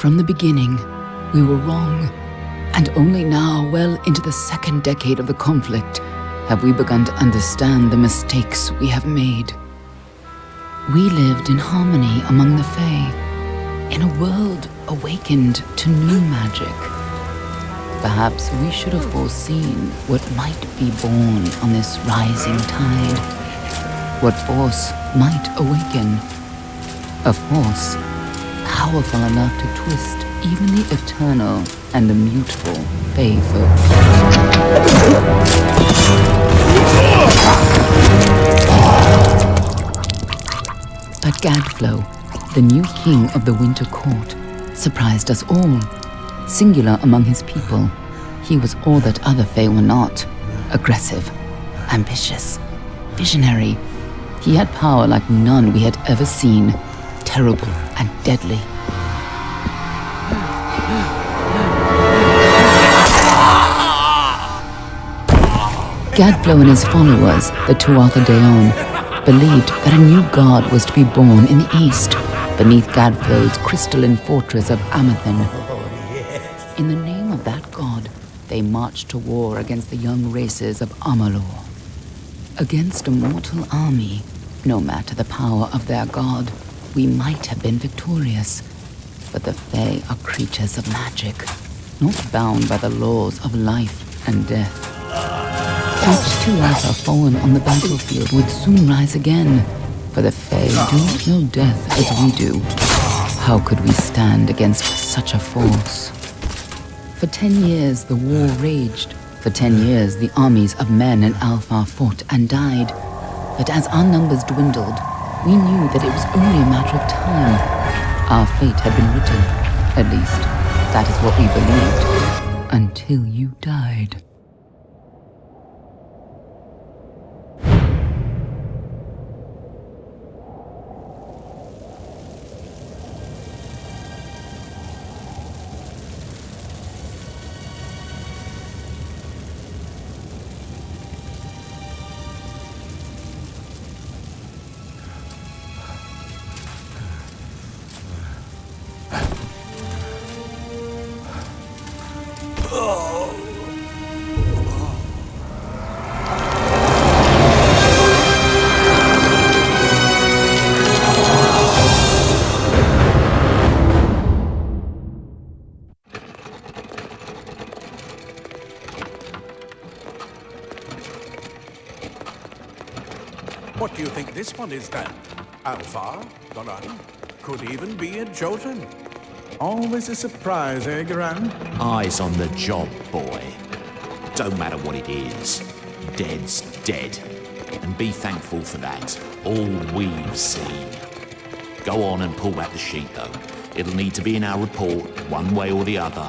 From the beginning, we were wrong. And only now, well into the second decade of the conflict, have we begun to understand the mistakes we have made. We lived in harmony among the Fae, in a world awakened to new magic. Perhaps we should have foreseen what might be born on this rising tide. What force might awaken. A force powerful enough to twist even the eternal and immutable Fae folk. But Gadflow, the new king of the Winter Court, surprised us all. Singular among his people, he was all that other Fae were not. Aggressive, ambitious, visionary. He had power like none we had ever seen, terrible and deadly. Gadflow and his followers, the Tuatha Deon, believed that a new god was to be born in the east, beneath Gadflow's crystalline fortress of Amathen. In the name of that god, they marched to war against the young races of Amalure. Against a mortal army, no matter the power of their god, we might have been victorious. But the Fae are creatures of magic, not bound by the laws of life and death. Each Tuatha fallen on the battlefield would soon rise again, for the Fae do not know death as we do. How could we stand against such a force? For 10 years the war raged. For 10 years the armies of Men and Alpha fought and died. But as our numbers dwindled, we knew that it was only a matter of time. Our fate had been written. At least, that is what we believed. Until you died. What do you think this one is then? Alpha? Garan? Could even be a Jotun. Always a surprise, eh, Garan? Eyes on the job, boy. Don't matter what it is. Dead's dead. And be thankful for that. All we've seen. Go on and pull back the sheet, though. It'll need to be in our report, one way or the other.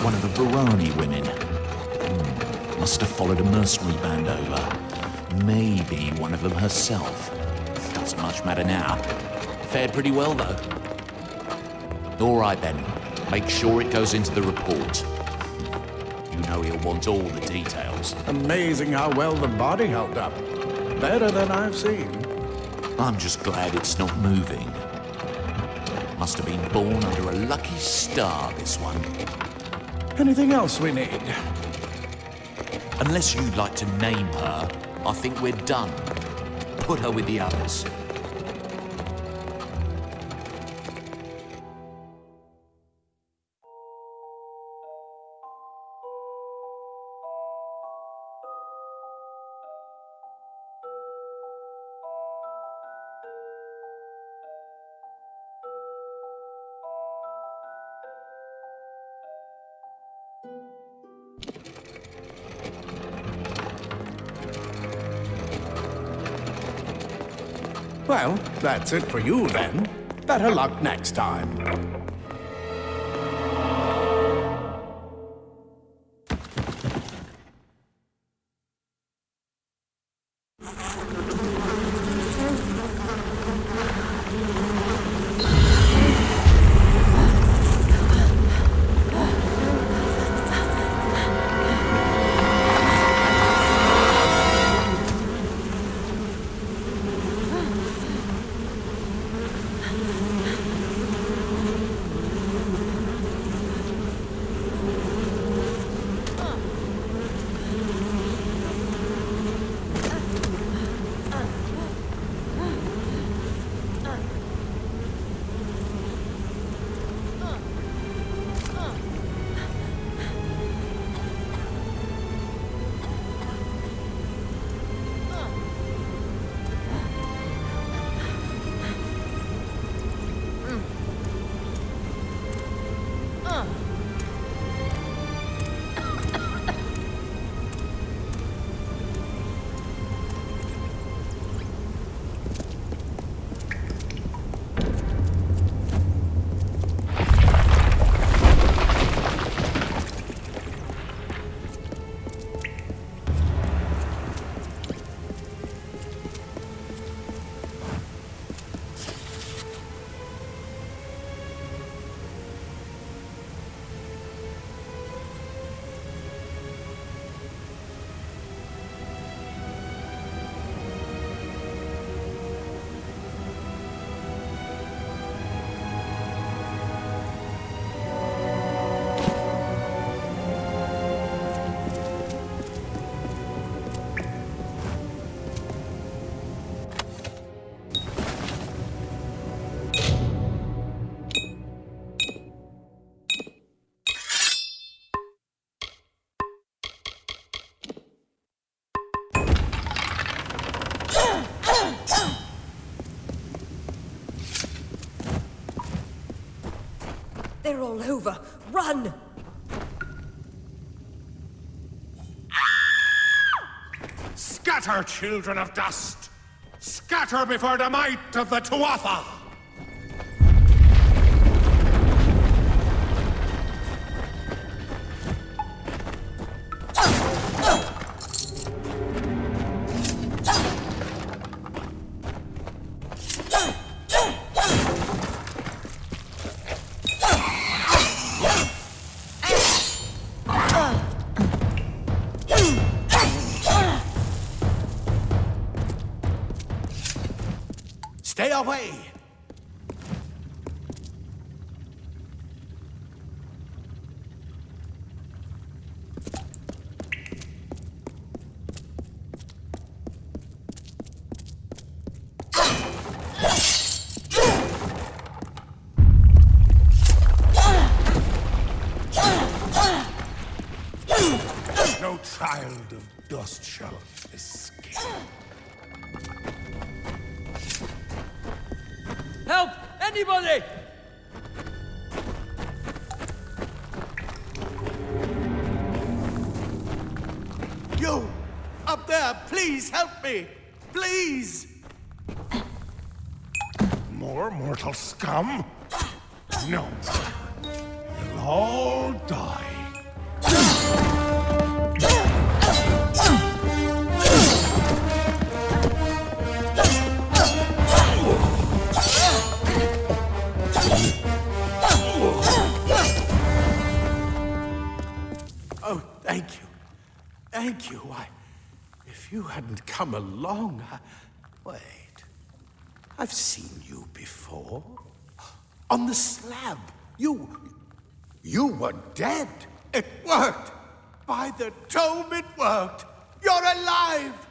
One of the Varani women. Must have followed a mercenary band over. Maybe one of them herself. Doesn't much matter now. Fared pretty well, though. All right, then. Make sure it goes into the report. You know he'll want all the details. Amazing how well the body held up. Better than I've seen. I'm just glad it's not moving. Must have been born under a lucky star, this one. Anything else we need? Unless you'd like to name her, I think we're done. Put her with the others. Well, that's it for you then. Better luck next time. They're all over. Run! Scatter, children of dust! Scatter before the might of the Tuatha! Stay away! No child of dust shall escape. Help! Anybody! You! Up there, please help me! Please! More mortal scum? No. You'll all die thank you. If you hadn't come along, Wait. I've seen you before. On the slab. You were dead. It worked. By the dome, it worked. You're alive.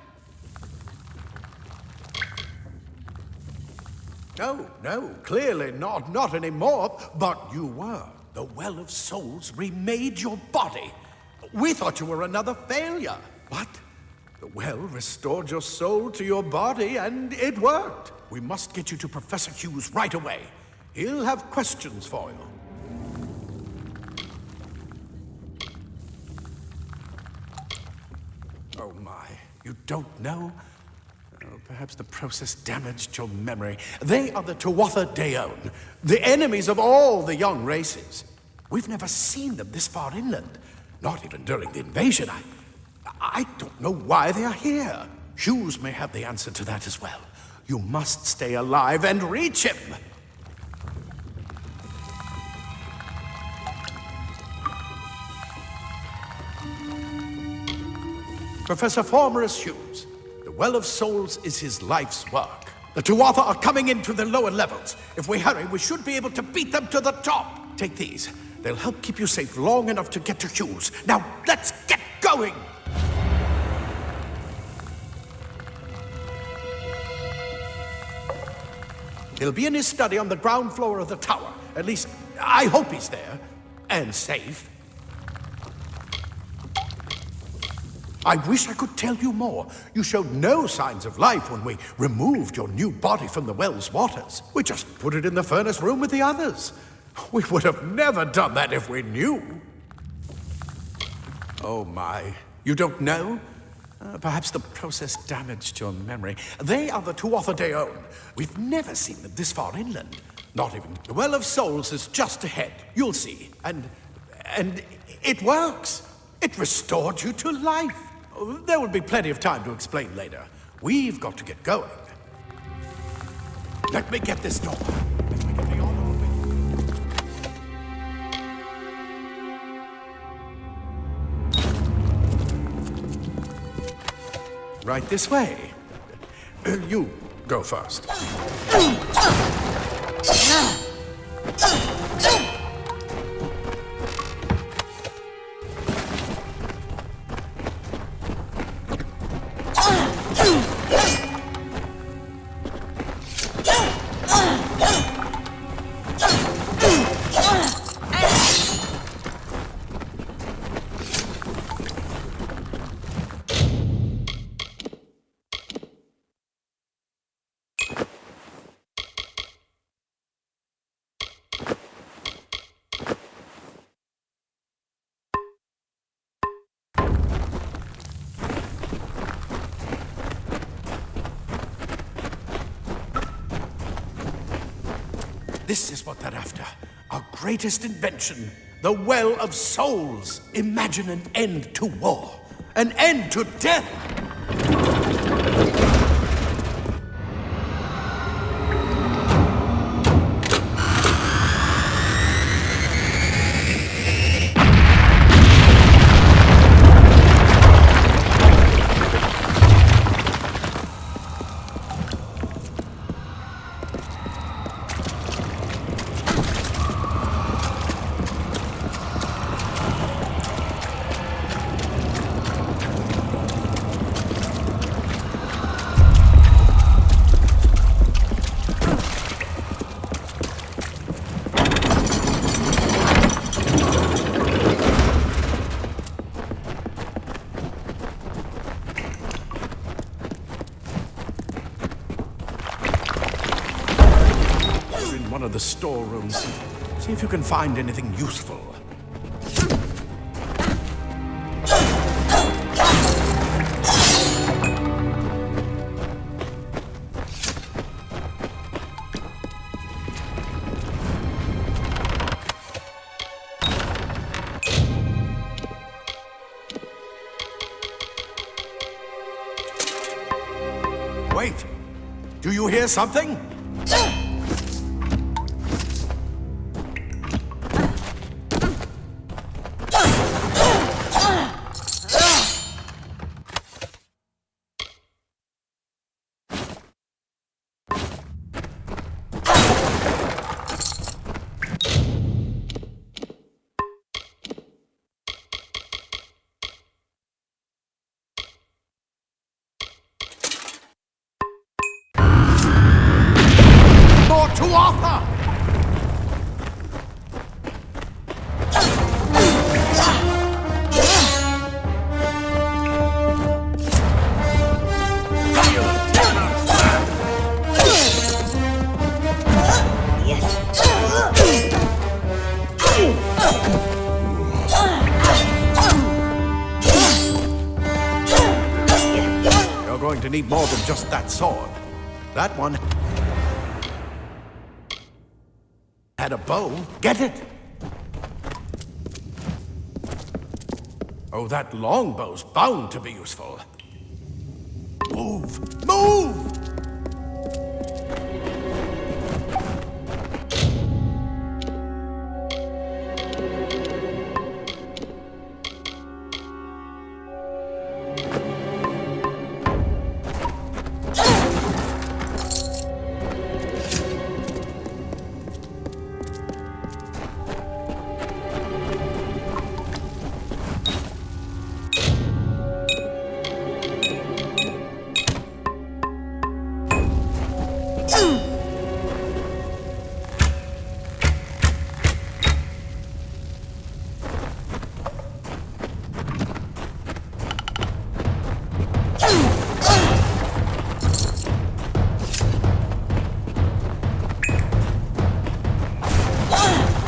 No, clearly not anymore. But you were. The Well of Souls remade your body. We thought you were another failure. But the well restored your soul to your body, and it worked. We must get you to Professor Hughes right away. He'll have questions for you. Oh my, you don't know? Oh, perhaps the process damaged your memory. They are the Tuatha Deon, the enemies of all the young races. We've never seen them this far inland, not even during the invasion. I don't know why they are here. Hughes may have the answer to that as well. You must stay alive and reach him. Professor Formorus Hughes, the Well of Souls is his life's work. The Tuatha are coming into the lower levels. If we hurry, we should be able to beat them to the top. Take these. They'll help keep you safe long enough to get to Hughes. Now, let's get going! He'll be in his study on the ground floor of the tower. At least, I hope he's there. And safe. I wish I could tell you more. You showed no signs of life when we removed your new body from the well's waters. We just put it in the furnace room with the others. We would have never done that if we knew. Oh my, you don't know? Perhaps the process damaged your memory. They are the Tuatha Deon. We've never seen them this far inland. Not even. The Well of Souls is just ahead. You'll see. And it works. It restored you to life. There will be plenty of time to explain later. We've got to get going. Let me get this door. Let me get the honor of it. Right this way. You go first. This is what they're after. Our greatest invention. The Well of Souls. Imagine an end to war. An end to death. One of the storerooms. See if you can find anything useful. Wait! Do you hear something? to need more than just that sword. That one had a bow. Get it? Oh, that longbow's bound to be useful. Move! Move!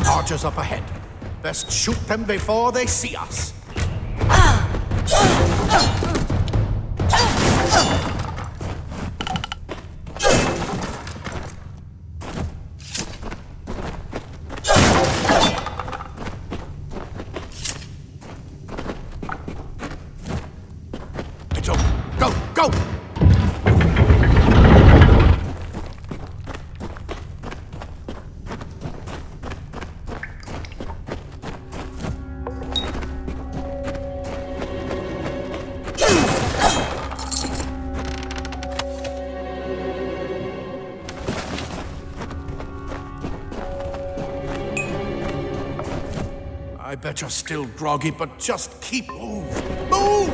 Archers up ahead. Best shoot them before they see us. It's over. Go, go! I bet you're still groggy, but just keep move. Move!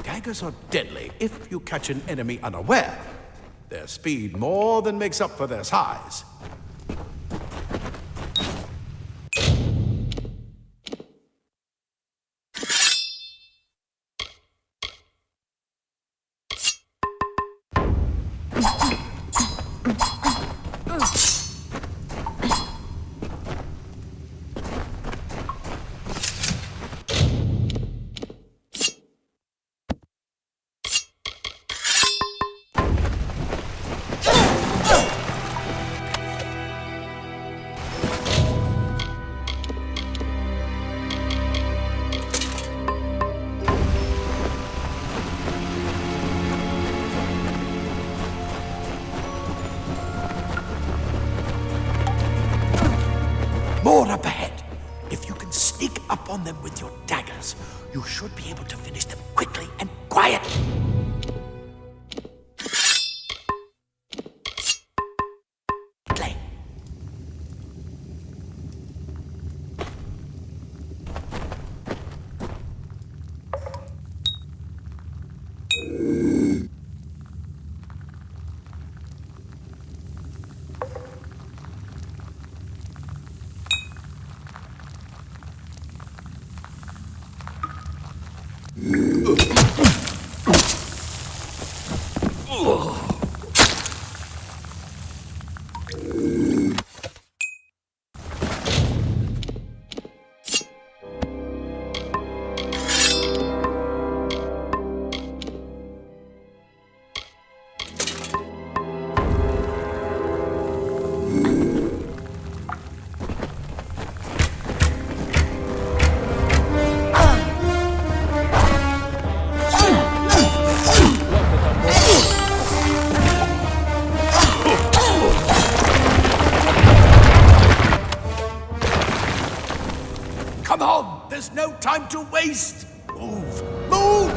Daggers are deadly if you catch an enemy unaware. Their speed more than makes up for their size. More up ahead. If you can sneak up on them with your daggers, you should be able to finish them quickly and quietly. Play. Come on! There's no time to waste! Move! Move!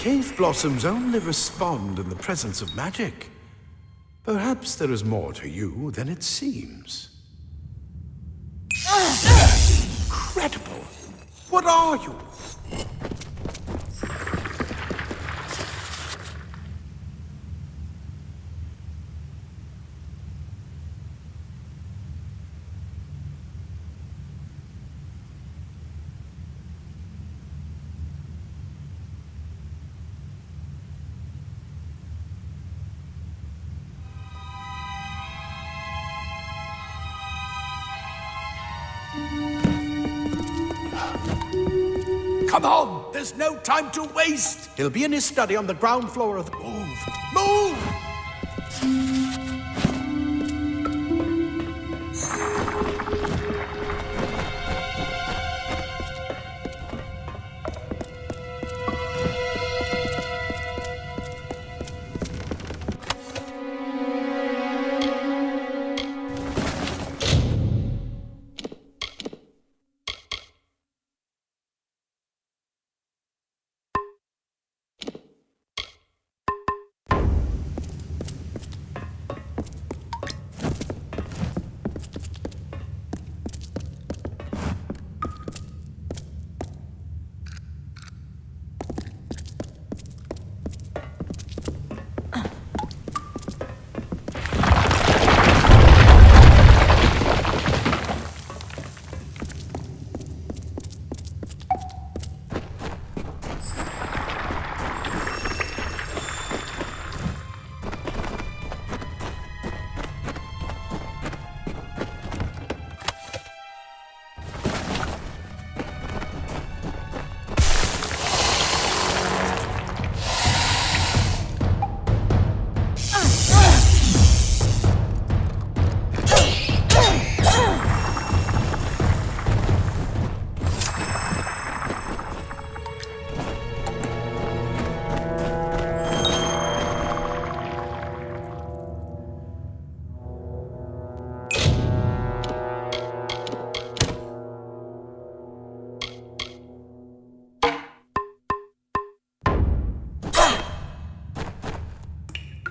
Cave leaf blossoms only respond in the presence of magic. Perhaps there is more to you than it seems. Incredible! What are you? Come on! There's no time to waste! He'll be in his study on the ground floor of the... Move! Move!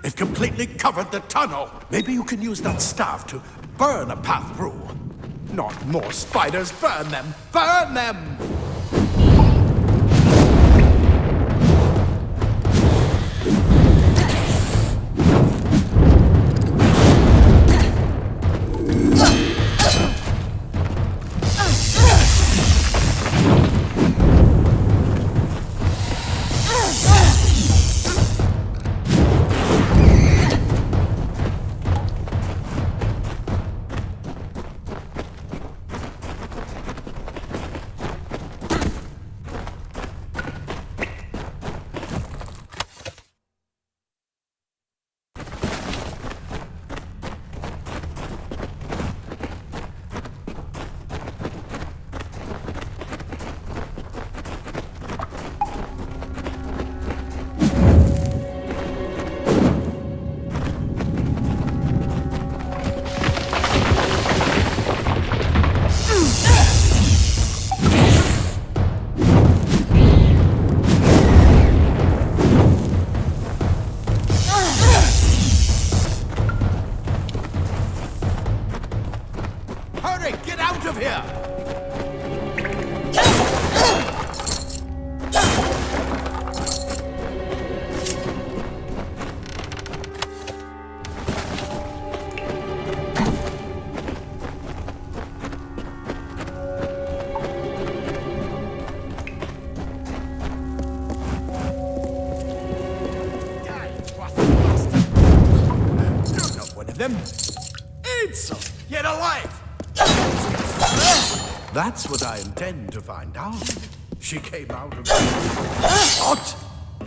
They've completely covered the tunnel. Maybe you can use that staff to burn a path through. Not more spiders. Burn them! Burn them! Get out of here! You're not one of them. Ansel, get alive! That's what I intend to find out. She came out of... What?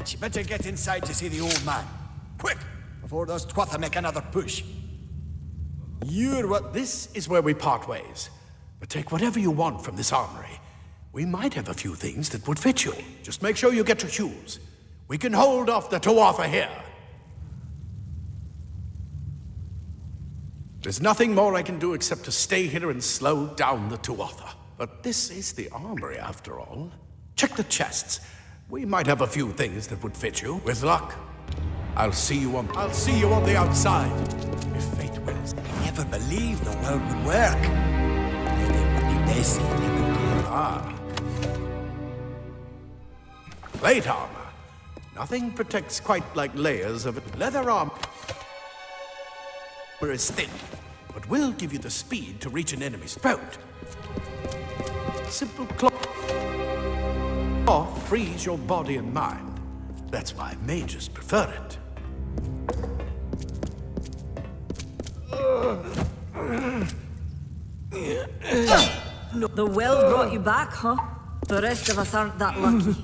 She better get inside to see the old man. Quick, before those Twatha make another push. You're what... This is where we part ways. But take whatever you want from this armory. We might have a few things that would fit you. Just make sure you get your shoes. We can hold off the Tuatha here. There's nothing more I can do except to stay here and slow down the Tuatha. But this is the armory, after all. Check the chests. We might have a few things that would fit you. With luck, I'll see you on the outside. If fate wills. I never believed the world would work. Maybe it would be best if it never did. Ah. Plate armor. Nothing protects quite like layers of it. Leather armor is thin, but will give you the speed to reach an enemy's boat. Simple cloth frees your body and mind. That's why mages prefer it. The well brought you back, huh? The rest of us aren't that lucky.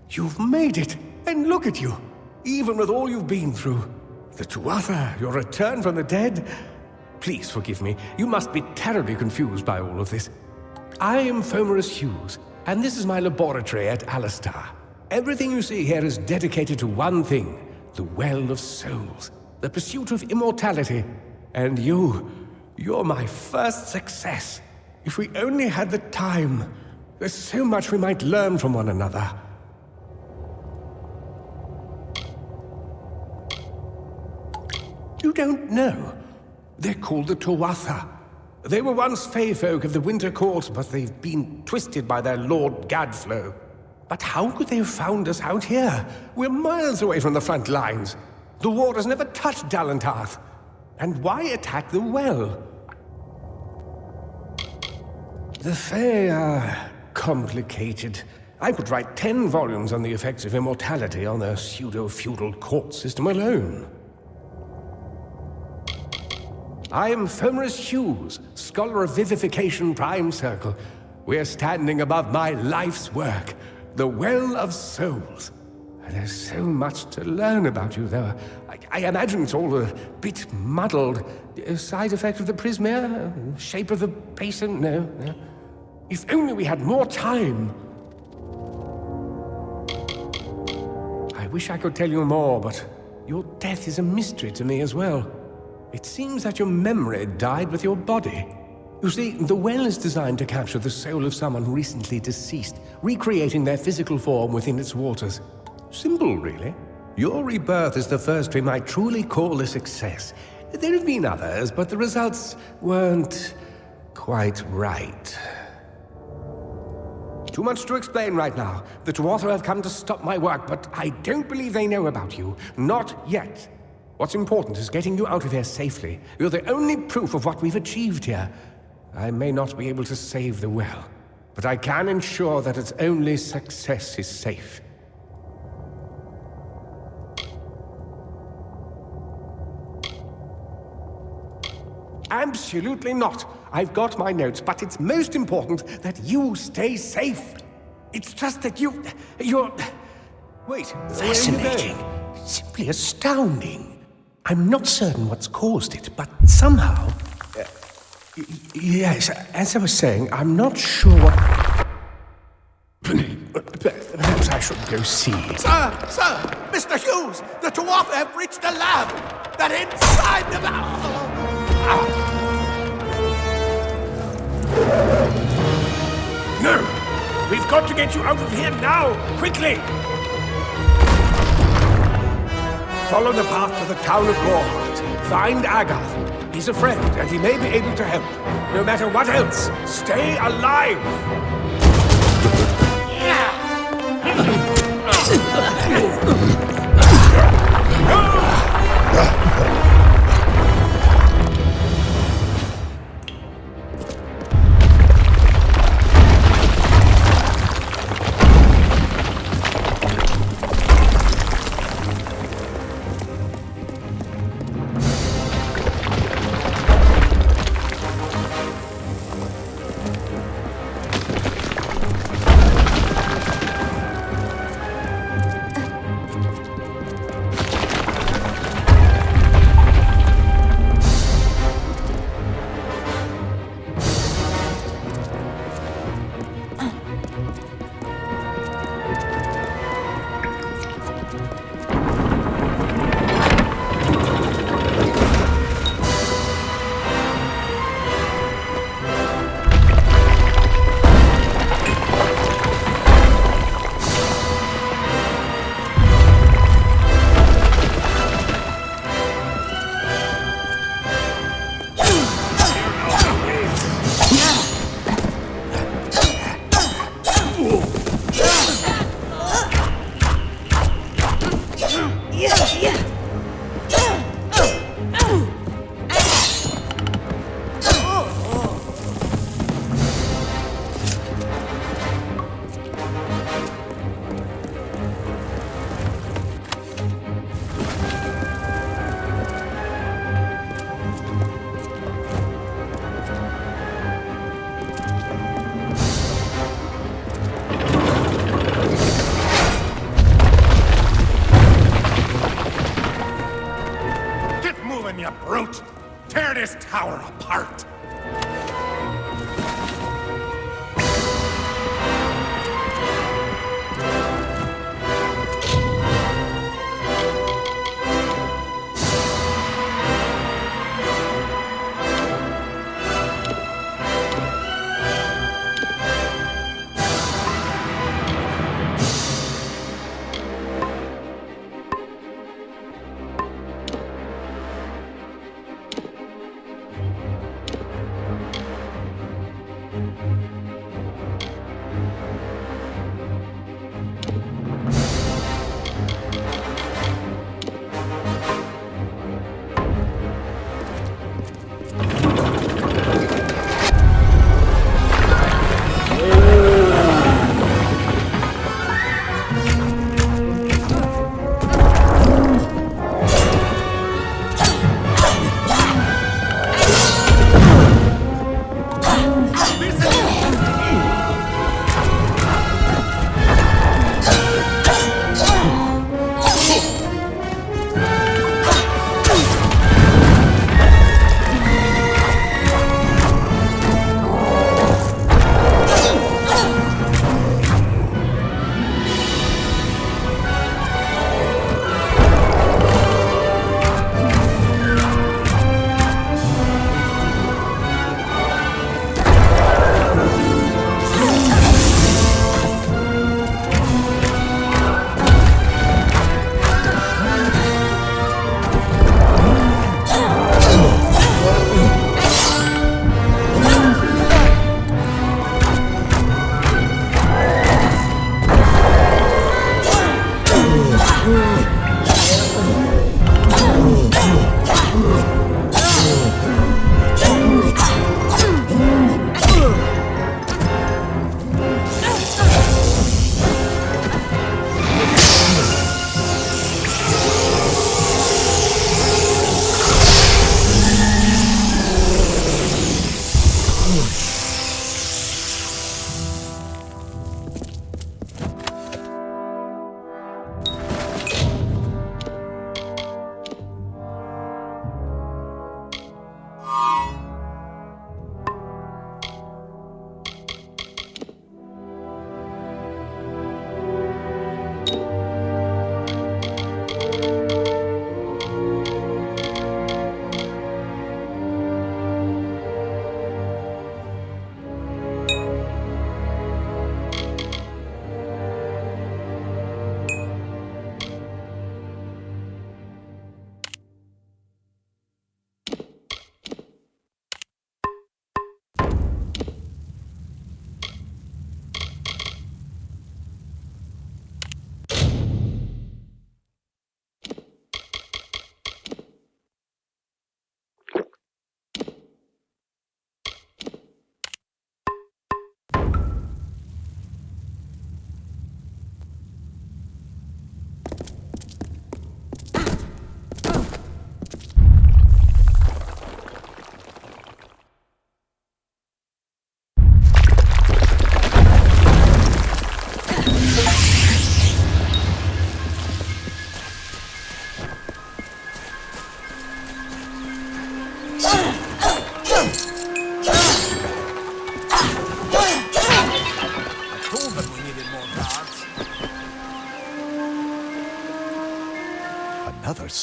You've made it, and look at you, even with all you've been through. The Tuatha, your return from the dead. Please forgive me, you must be terribly confused by all of this. I am Fomerus Hughes, and this is my laboratory at Alistar. Everything you see here is dedicated to one thing, the Well of Souls, the pursuit of immortality. And you're my first success. If we only had the time, there's so much we might learn from one another. You don't know. They're called the Tuatha. They were once Fey folk of the Winter Court, but they've been twisted by their Lord Gadflow. But how could they have found us out here? We're miles away from the front lines. The war has never touched Dalantarth. And why attack the well? The Fey are complicated. I could write 10 volumes on the effects of immortality on their pseudo-feudal court system alone. I am Fomerus Hughes, Scholar of Vivification Prime Circle. We're standing above my life's work, the Well of Souls. And there's so much to learn about you, though. I imagine it's all a bit muddled. A side effect of the prismere? Shape of the basin? No. If only we had more time. I wish I could tell you more, but your death is a mystery to me as well. It seems that your memory died with your body. You see, the well is designed to capture the soul of someone recently deceased, recreating their physical form within its waters. Simple, really. Your rebirth is the first we might truly call a success. There have been others, but the results weren't quite right. Too much to explain right now. The Tuatha have come to stop my work, but I don't believe they know about you. Not yet. What's important is getting you out of here safely. You're the only proof of what we've achieved here. I may not be able to save the well, but I can ensure that its only success is safe. Absolutely not. I've got my notes, but it's most important that you stay safe. It's just that you're... Wait, Fascinating. Simply astounding. I'm not certain what's caused it, but somehow... yes, as I was saying, I'm not sure what... Perhaps I should go see. Sir! Mr. Hughes! The Tuatha have reached the lab! They're inside the lab! No! We've got to get you out of here now! Quickly! Follow the path to the town of Gorhart. Find Agath. He's a friend, and he may be able to help. No matter what else, stay alive! You brute! Tear this tower apart!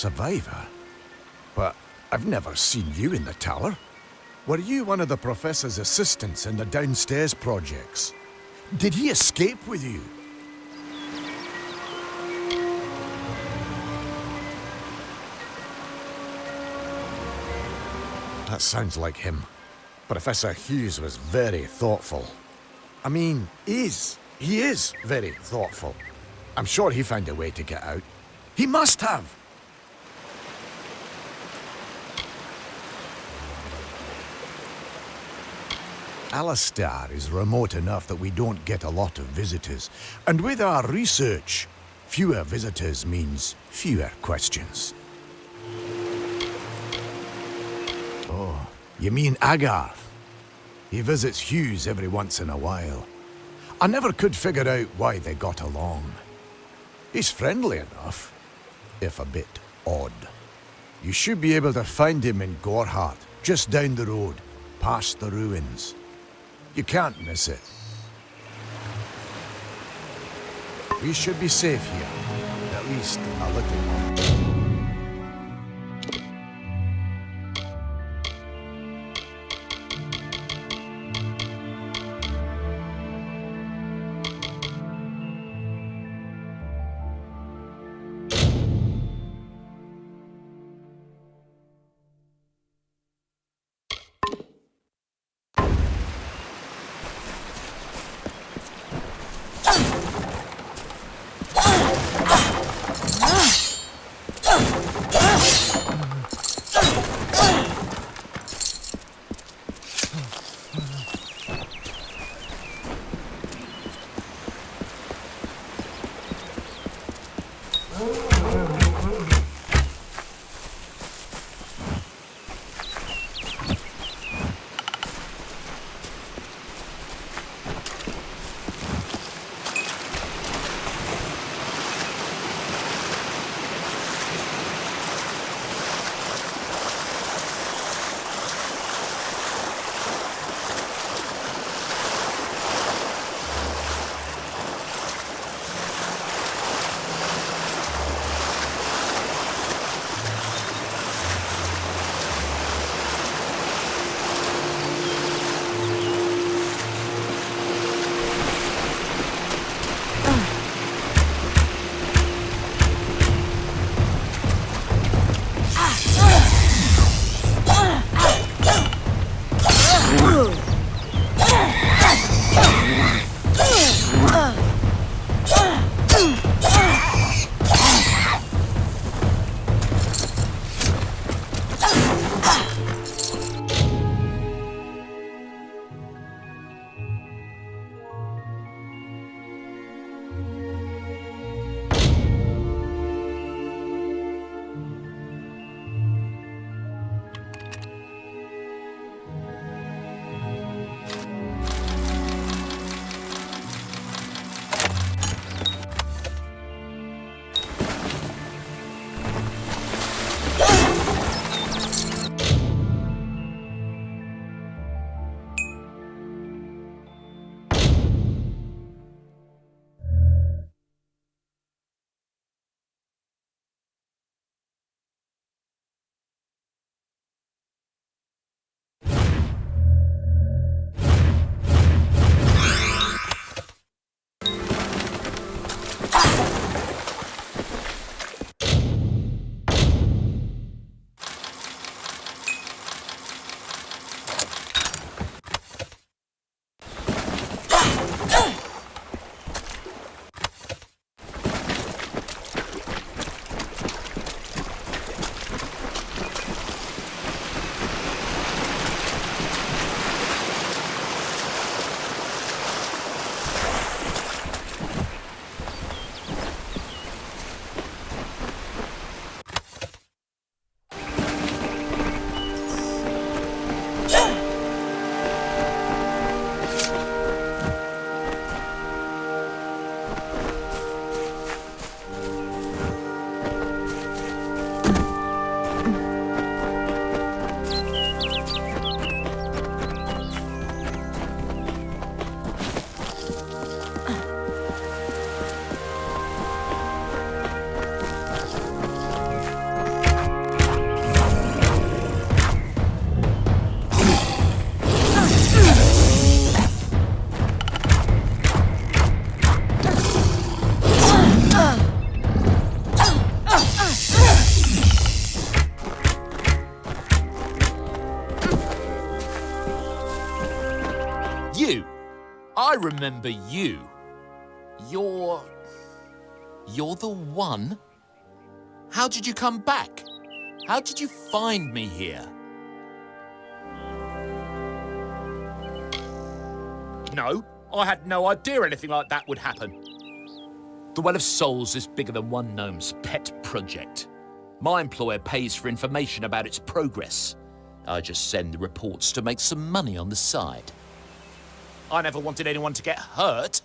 survivor, but I've never seen you in the tower. Were you one of the Professor's assistants in the downstairs projects? Did he escape with you? That sounds like him. Professor Hughes was very thoughtful. I mean, he is very thoughtful. I'm sure he found a way to get out. He must have! Alistair is remote enough that we don't get a lot of visitors. And with our research, fewer visitors means fewer questions. Oh, you mean Agarth? He visits Hughes every once in a while. I never could figure out why they got along. He's friendly enough, if a bit odd. You should be able to find him in Gorhart, just down the road, past the ruins. You can't miss it. We should be safe here, at least a little while. you! I remember you. You're the one? How did you come back? How did you find me here? No, I had no idea anything like that would happen. The Well of Souls is bigger than one gnome's pet project. My employer pays for information about its progress. I just send the reports to make some money on the side. I never wanted anyone to get hurt.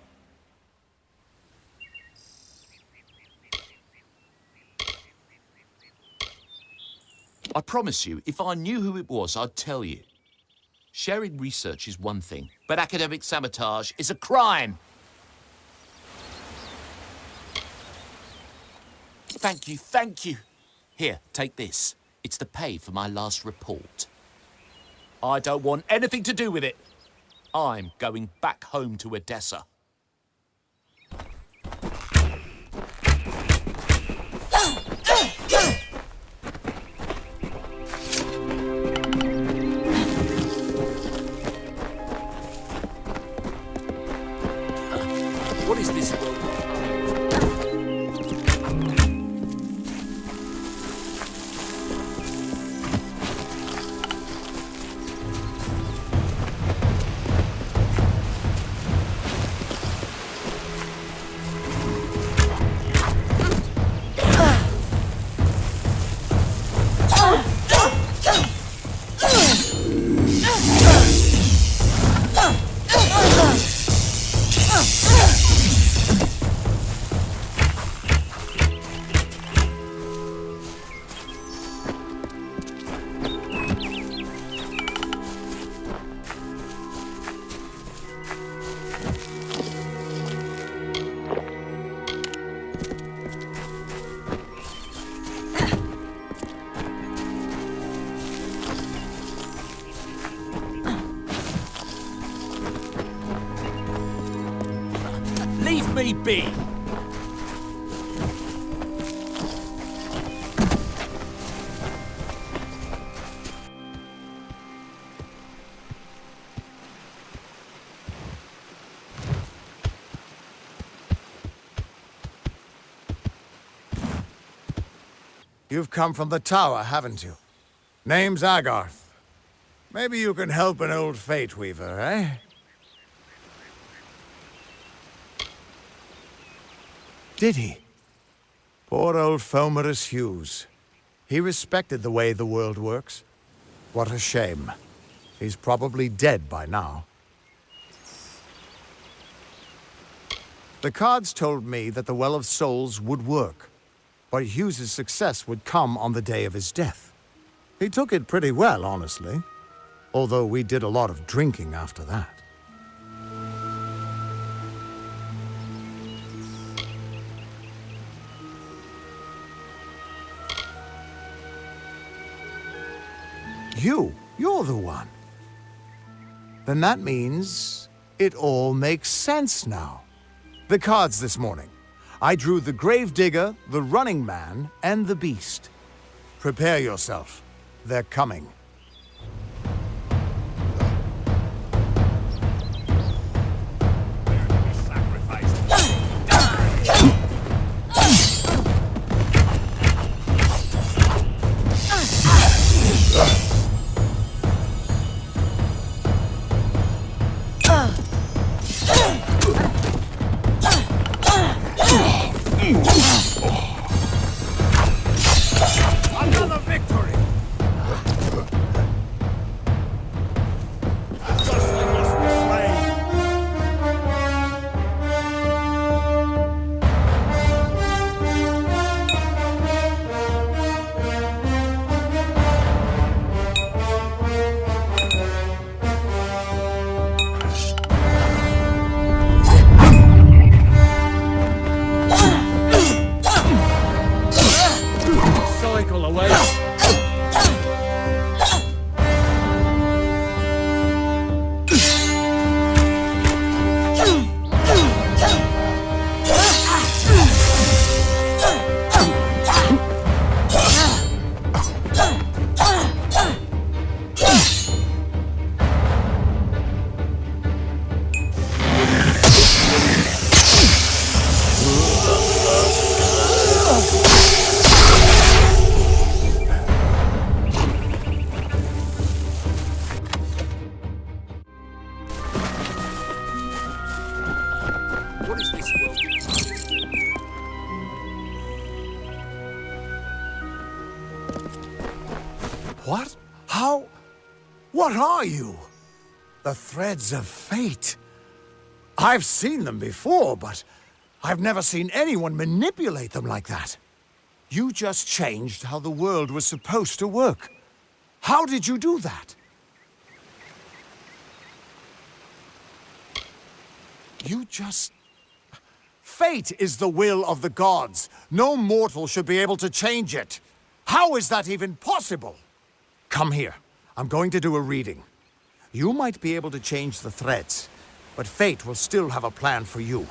I promise you, if I knew who it was, I'd tell you. Sharing research is one thing, but academic sabotage is a crime. Thank you, thank you. Here, take this. It's the pay for my last report. I don't want anything to do with it. I'm going back home to Odessa. What is this? Leave me be! You've come from the tower, haven't you? Name's Agarth. Maybe you can help an old fate weaver, eh? Did he? Poor old Fomerus Hughes. He respected the way the world works. What a shame. He's probably dead by now. The cards told me that the Well of Souls would work, but Hughes's success would come on the day of his death. He took it pretty well, honestly, although we did a lot of drinking after that. You're the one. Then that means it all makes sense now. The cards this morning. I drew the Gravedigger, the Running Man, and the Beast. Prepare yourself. They're coming. Another victory! What? How? What are you? The threads of fate. I've seen them before, but I've never seen anyone manipulate them like that. You just changed how the world was supposed to work. How did you do that? You just... Fate is the will of the gods. No mortal should be able to change it. How is that even possible? Come here. I'm going to do a reading. You might be able to change the threads, but fate will still have a plan for you.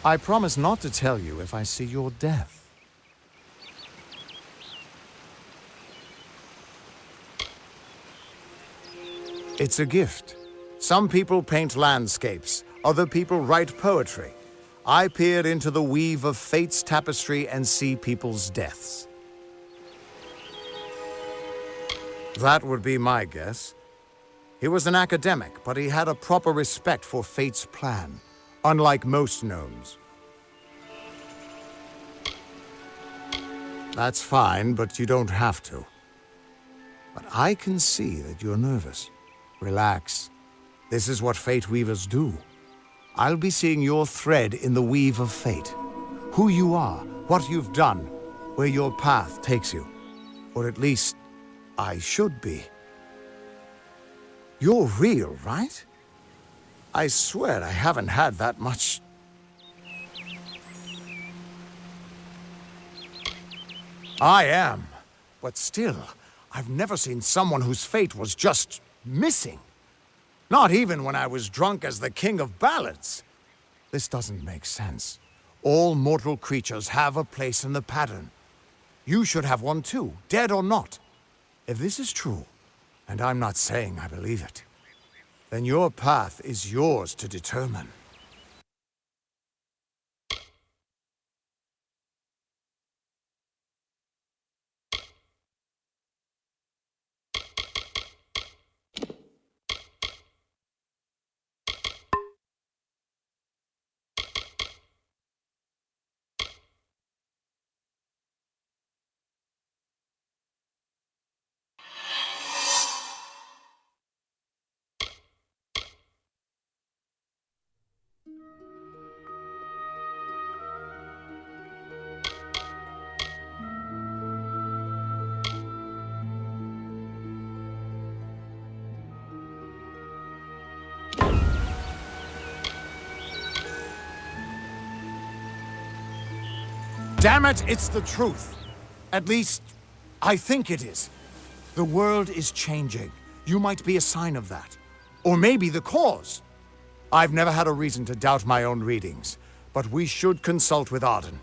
I promise not to tell you if I see your death. It's a gift. Some people paint landscapes, other people write poetry. I peer into the weave of fate's tapestry and see people's deaths. That would be my guess. He was an academic, but he had a proper respect for fate's plan, unlike most gnomes. That's fine, but you don't have to. But I can see that you're nervous. Relax. This is what fate weavers do. I'll be seeing your thread in the weave of fate. Who you are, what you've done, where your path takes you. Or at least, I should be. You're real, right? I swear I haven't had that much... I am. But still, I've never seen someone whose fate was just missing. Not even when I was drunk as the king of ballads. This doesn't make sense. All mortal creatures have a place in the pattern. You should have one too, dead or not. If this is true, and I'm not saying I believe it, then your path is yours to determine. Damn it, it's the truth. At least, I think it is. The world is changing. You might be a sign of that. Or maybe the cause. I've never had a reason to doubt my own readings, but we should consult with Arden.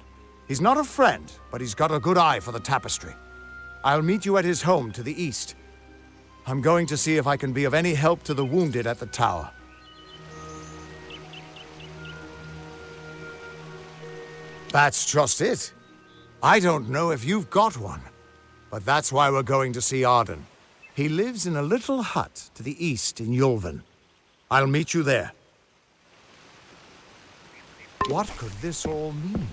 He's not a friend, but he's got a good eye for the tapestry. I'll meet you at his home to the east. I'm going to see if I can be of any help to the wounded at the tower. That's just it. I don't know if you've got one, but that's why we're going to see Arden. He lives in a little hut to the east in Yulven. I'll meet you there. What could this all mean?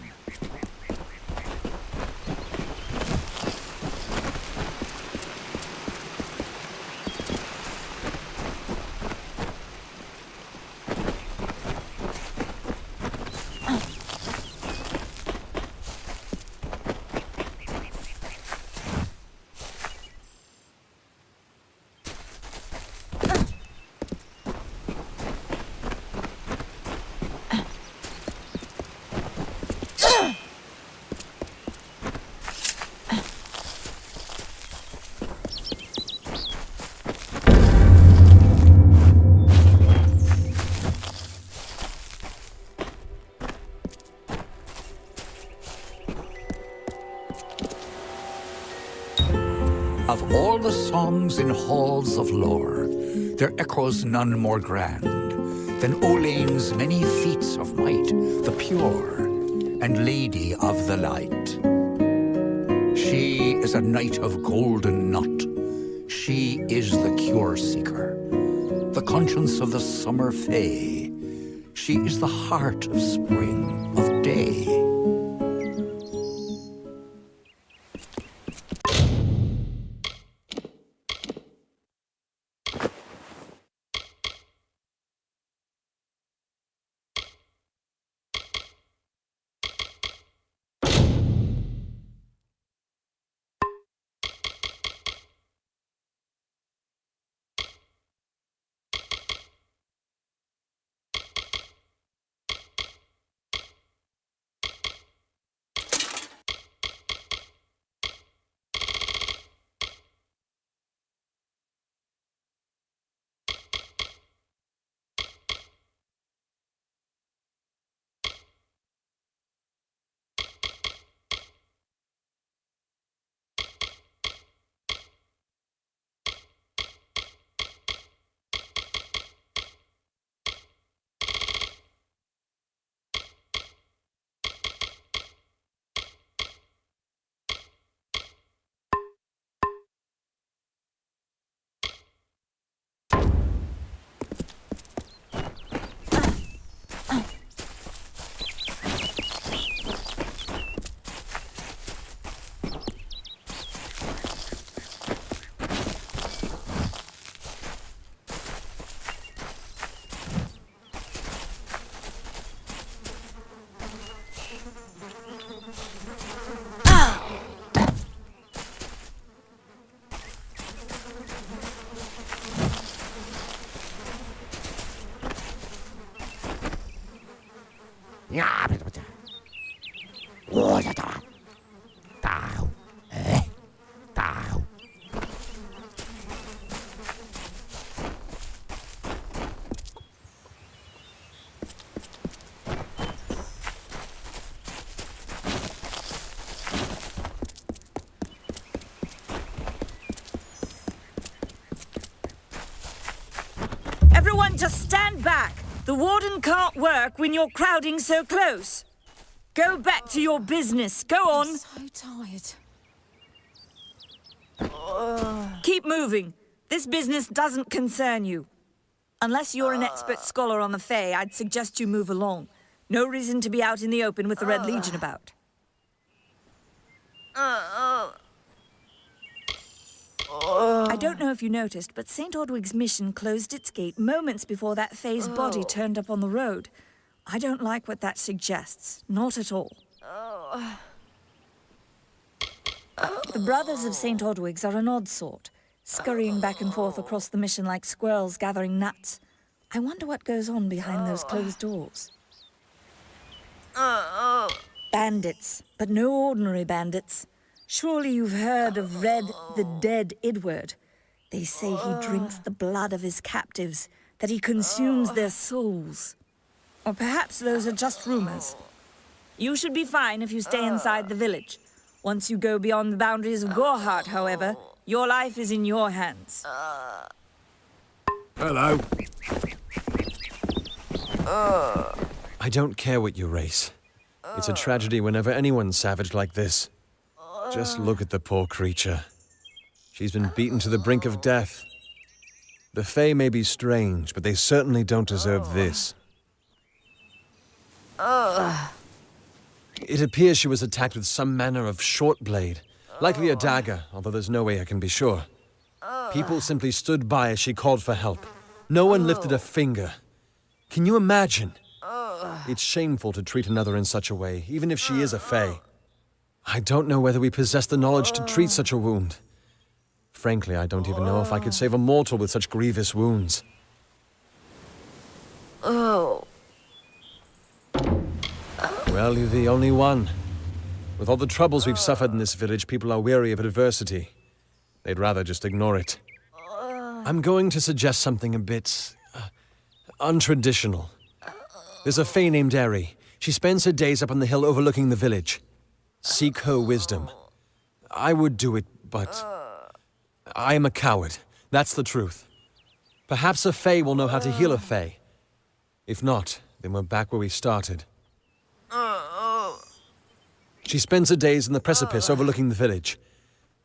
Of all the songs in halls of lore, there echoes none more grand than Olane's many feats of might, the pure and lady of the light. She is a knight of golden knot. She is the cure seeker, the conscience of the summer fae. She is the heart of spring, of day. Everyone just stand back. The warden can't work when you're crowding so close. Go back to your business. Go on. I'm so tired. Keep moving. This business doesn't concern you. Unless you're an expert scholar on the Fae, I'd suggest you move along. No reason to be out in the open with the Red Legion about. I don't know if you noticed, but St. Ordwig's mission closed its gate moments before that Fae's body turned up on the road. I don't like what that suggests. Not at all. The Brothers of St. Ordwig's are an odd sort, scurrying back and forth across the mission like squirrels gathering nuts. I wonder what goes on behind those closed doors. Bandits, but no ordinary bandits. Surely you've heard of Red the Dead Edward. They say he drinks the blood of his captives, that he consumes their souls. Or perhaps those are just rumors. You should be fine if you stay inside the village. Once you go beyond the boundaries of Gorhart, however, your life is in your hands. Hello. I don't care what you race. It's a tragedy whenever anyone's savage like this. Just look at the poor creature. She's been beaten to the brink of death. The Fae may be strange, but they certainly don't deserve this. It appears she was attacked with some manner of short blade, likely a dagger, although there's no way I can be sure. People simply stood by as she called for help. No one lifted a finger. Can you imagine? It's shameful to treat another in such a way, even if she is a Fae. I don't know whether we possess the knowledge to treat such a wound. Frankly, I don't even know if I could save a mortal with such grievous wounds. Well, you're the only one. With all the troubles we've suffered in this village, people are weary of adversity. They'd rather just ignore it. I'm going to suggest something a bit untraditional. There's a Fae named Eri. She spends her days up on the hill overlooking the village. Seek her wisdom. I would do it, but I am a coward. That's the truth. Perhaps a Fae will know how to heal a Fae. If not, then we're back where we started. She spends her days in the precipice overlooking the village.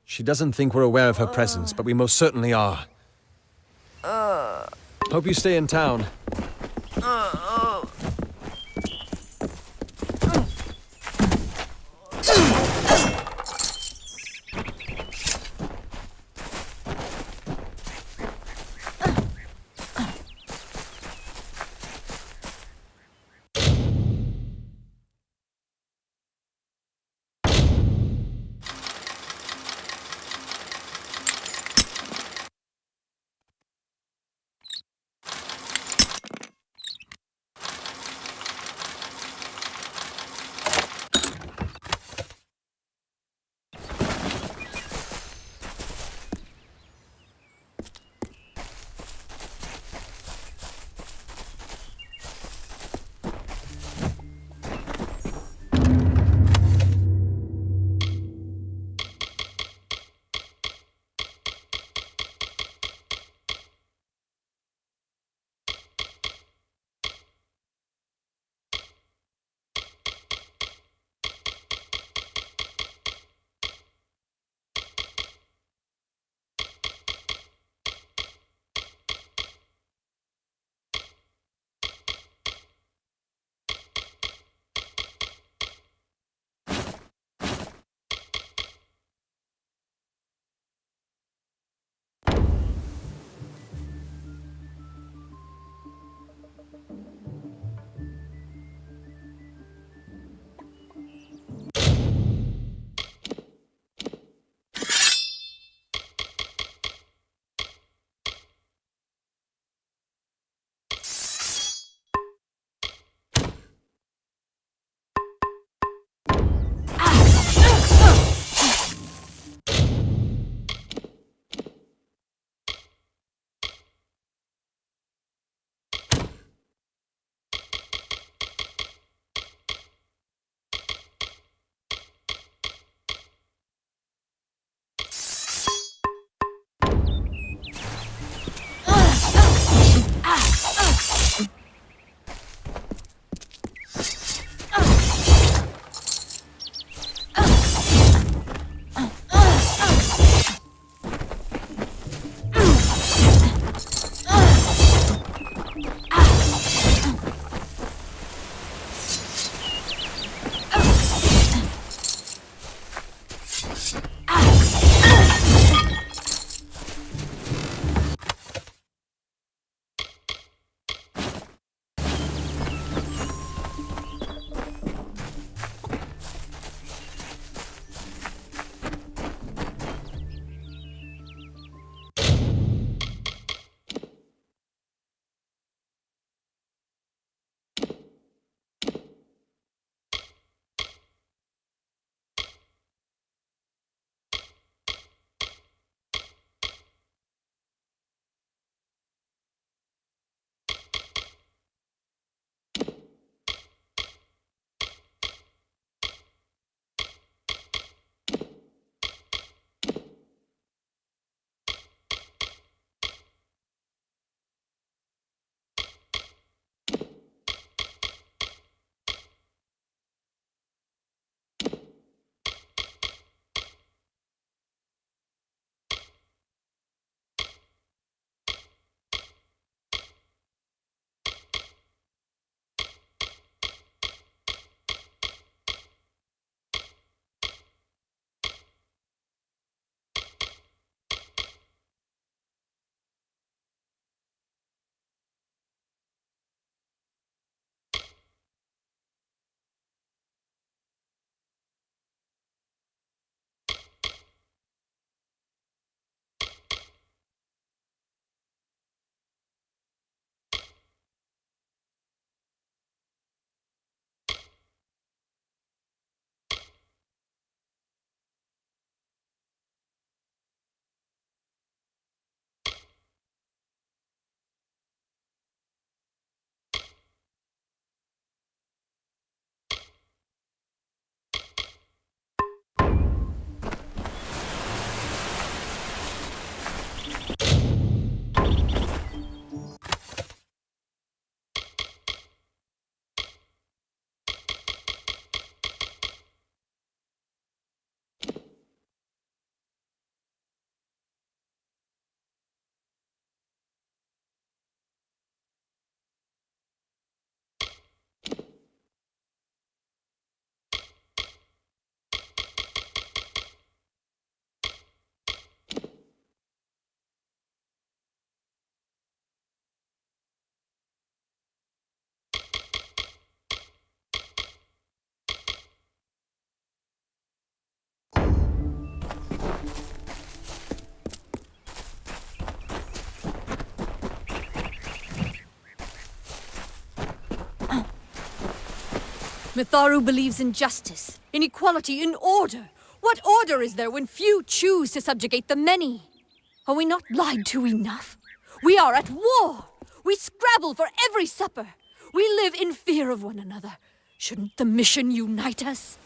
She doesn't think we're aware of her presence, but we most certainly are. Hope you stay in town. Mitharu believes in justice, in equality, in order. What order is there when few choose to subjugate the many? Are we not lied to enough? We are at war! We scrabble for every supper! We live in fear of one another. Shouldn't the mission unite us?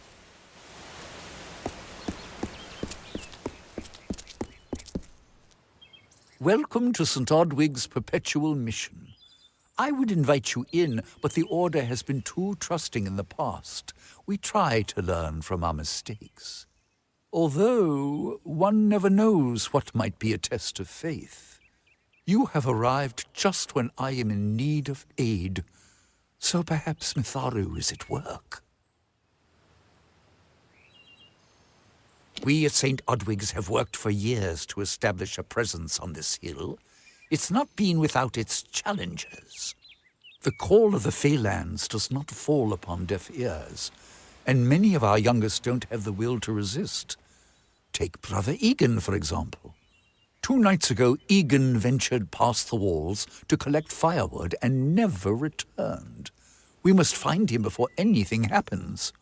Welcome to St. Odwig's perpetual mission. I would invite you in, but the Order has been too trusting in the past. We try to learn from our mistakes. Although, one never knows what might be a test of faith. You have arrived just when I am in need of aid, so perhaps Mitharu is at work. We at St. Odwig's have worked for years to establish a presence on this hill. It's not been without its challenges. The call of the Feylands does not fall upon deaf ears, and many of our youngest don't have the will to resist. Take Brother Egan, for example. 2 nights ago, Egan ventured past the walls to collect firewood and never returned. We must find him before anything happens.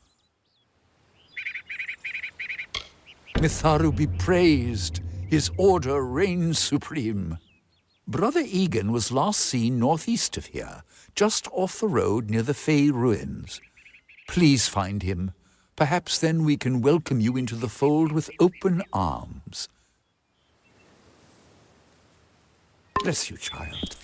Mitharu be praised. His order reigns supreme. Brother Egan was last seen northeast of here, just off the road near the Fey ruins. Please find him. Perhaps then we can welcome you into the fold with open arms. Bless you, child.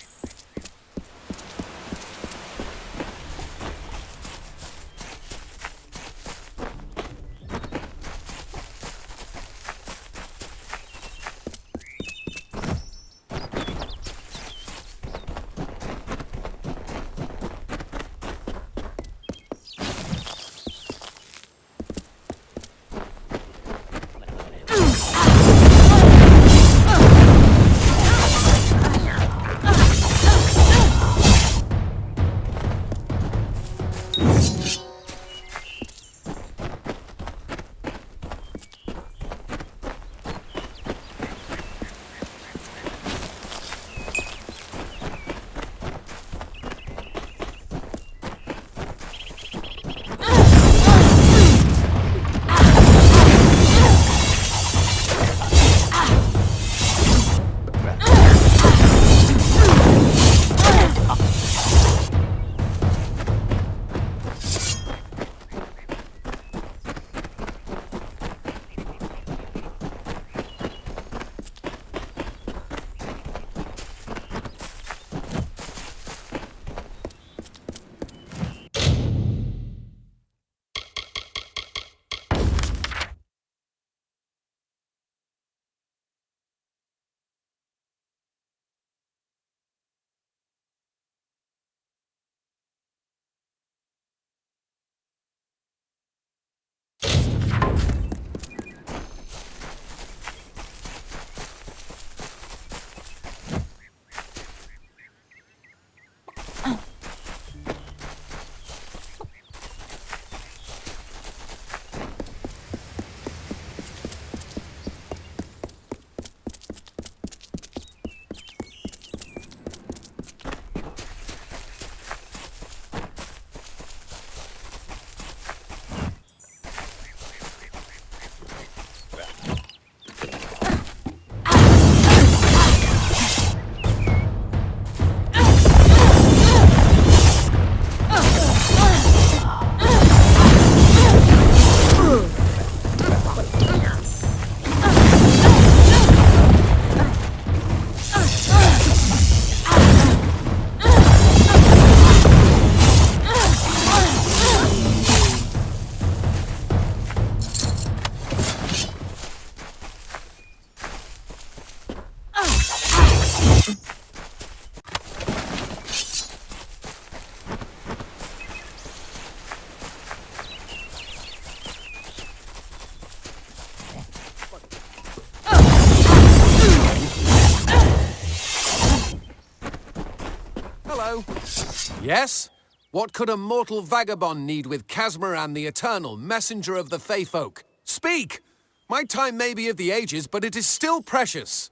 Yes? What could a mortal vagabond need with Casmaran the Eternal, messenger of the Fey folk? Speak! My time may be of the ages, but it is still precious.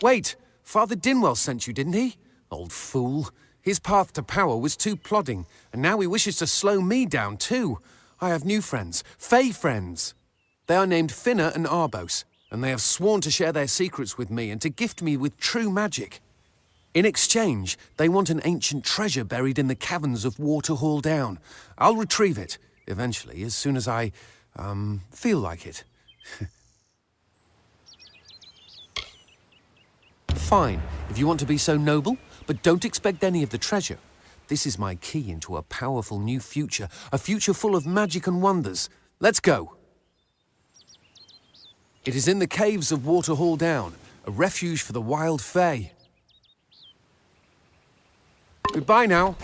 Wait, Father Dinwell sent you, didn't he? Old fool. His path to power was too plodding, and now he wishes to slow me down too. I have new friends, Fey friends. They are named Finna and Arbos, and they have sworn to share their secrets with me and to gift me with true magic. In exchange, they want an ancient treasure buried in the caverns of Waterhall Down. I'll retrieve it, eventually, as soon as I, feel like it. Fine, if you want to be so noble, but don't expect any of the treasure. This is my key into a powerful new future, a future full of magic and wonders. Let's go. It is in the caves of Waterhall Down, a refuge for the wild fae. Goodbye now.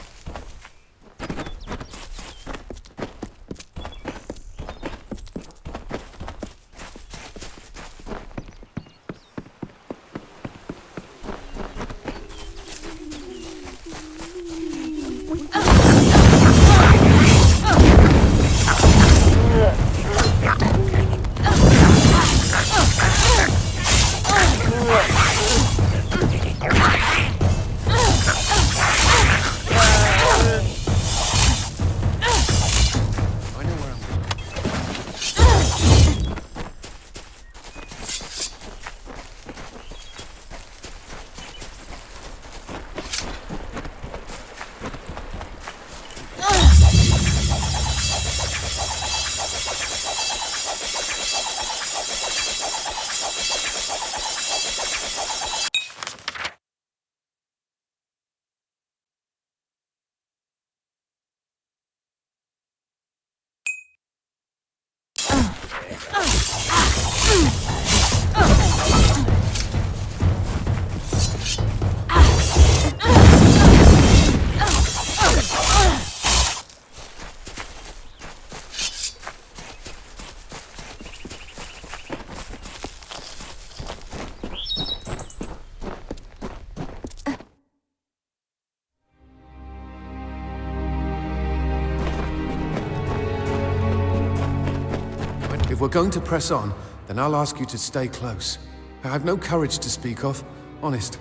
If we're going to press on, then I'll ask you to stay close. I have no courage to speak of. Honest.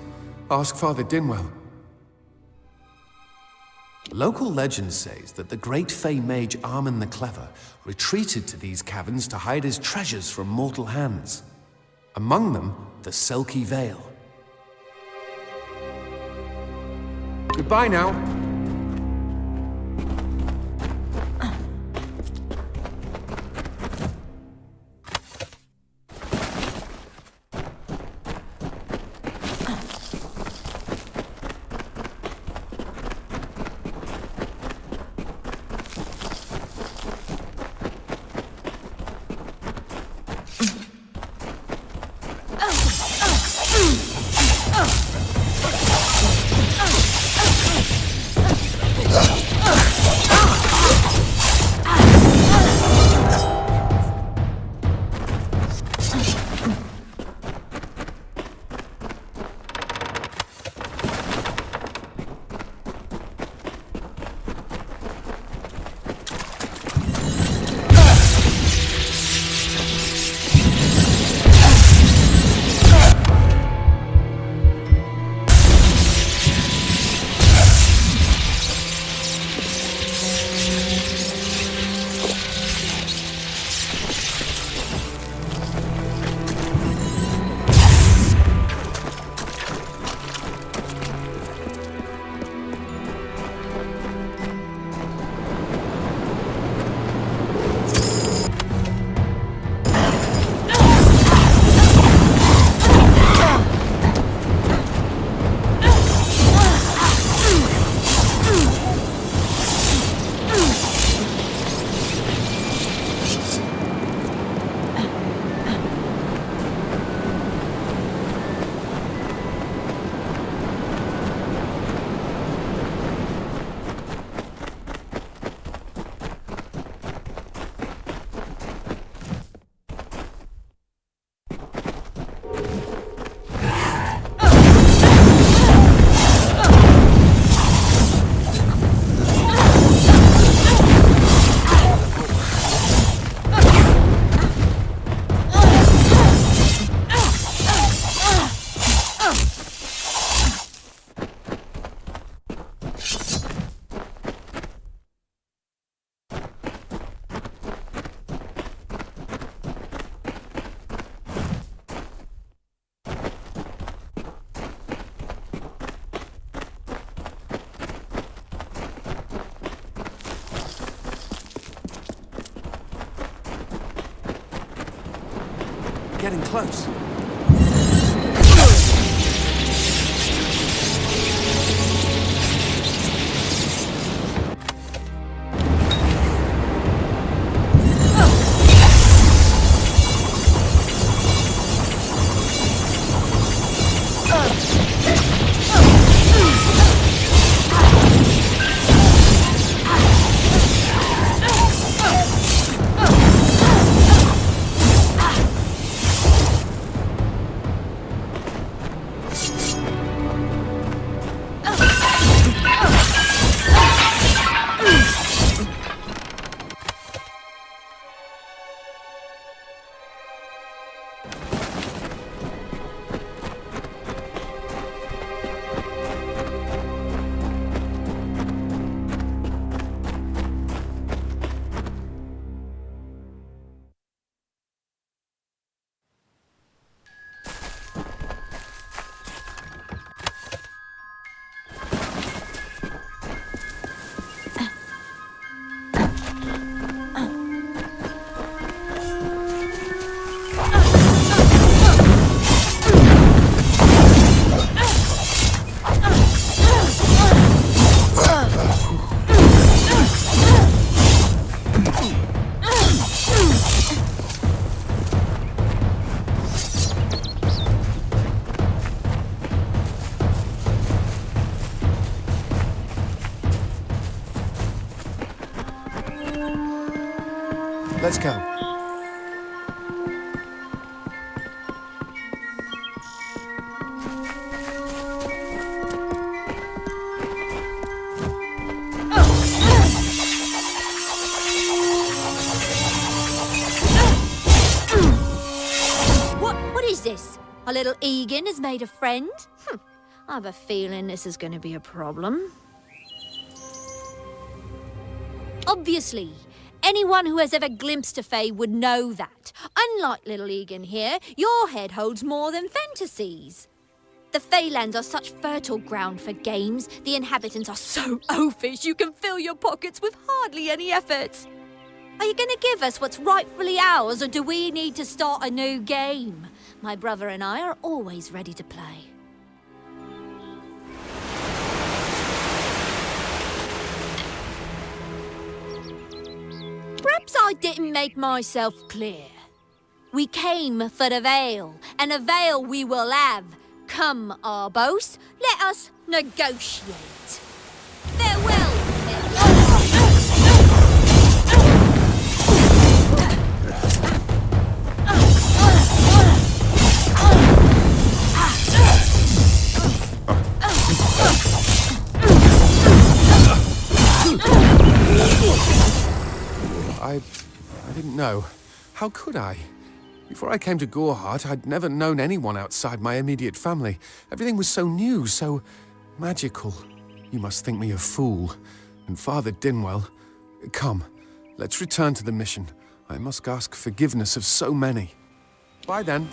Ask Father Dinwell. Local legend says that the great Fey mage Armin the Clever retreated to these caverns to hide his treasures from mortal hands. Among them, the Selkie Vale. Goodbye now. getting close. Let's go. What is this? Our little Egan has made a friend? I have a feeling this is going to be a problem. Obviously, anyone who has ever glimpsed a Fae would know that. Unlike little Egan here, your head holds more than fantasies. The Feylands are such fertile ground for games. The inhabitants are so oafish you can fill your pockets with hardly any effort. Are you going to give us what's rightfully ours, or do we need to start a new game? My brother and I are always ready to play. Perhaps I didn't make myself clear. We came for the veil, and a veil we will have. Come, Arbos, let us negotiate. Farewell, I didn't know. How could I? Before I came to Goreheart, I'd never known anyone outside my immediate family. Everything was so new, so magical. You must think me a fool. And Father Dinwell... Come, let's return to the mission. I must ask forgiveness of so many. Bye then.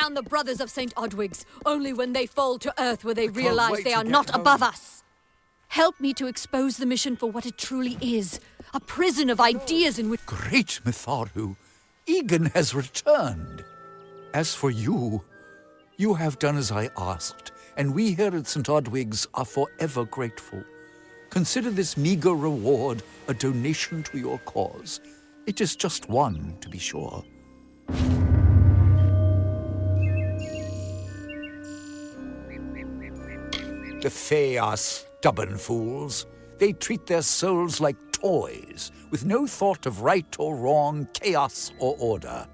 down the brothers of St. Odwig's. Only when they fall to earth will they realize they are not above us. Help me to expose the mission for what it truly is. A prison of ideas in which... Great Mitharu, Egan has returned. As for you, you have done as I asked, and we here at St. Odwig's are forever grateful. Consider this meager reward a donation to your cause. It is just one, to be sure. The Fae are stubborn fools. They treat their souls like toys, with no thought of right or wrong, chaos or order.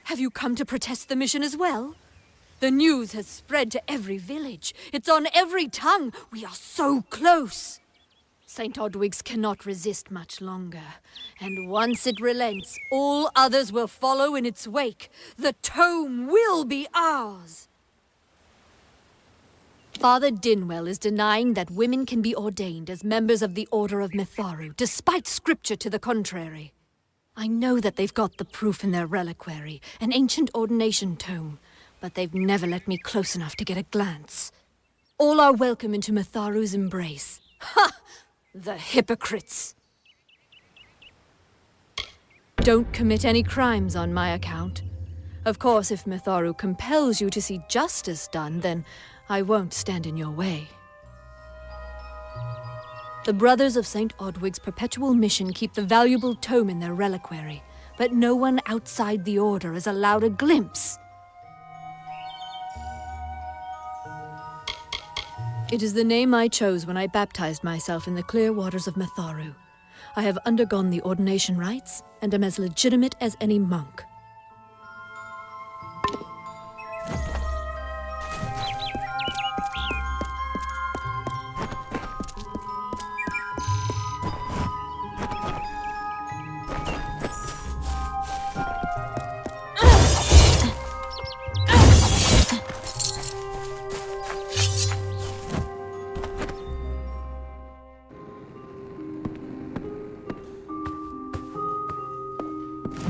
Have you come to protest the mission as well? The news has spread to every village. It's on every tongue. We are so close. St. Odwig's cannot resist much longer. And once it relents, all others will follow in its wake. The tome will be ours. Father Dinwell is denying that women can be ordained as members of the Order of Mitharu, despite scripture to the contrary. I know that they've got the proof in their reliquary, an ancient ordination tome, but they've never let me close enough to get a glance. All are welcome into Mitharu's embrace. Ha! The hypocrites! Don't commit any crimes on my account. Of course, if Mitharu compels you to see justice done, then I won't stand in your way. The Brothers of St. Odwig's perpetual mission keep the valuable tome in their reliquary, but no one outside the Order is allowed a glimpse. It is the name I chose when I baptized myself in the clear waters of Mitharu. I have undergone the ordination rites and am as legitimate as any monk.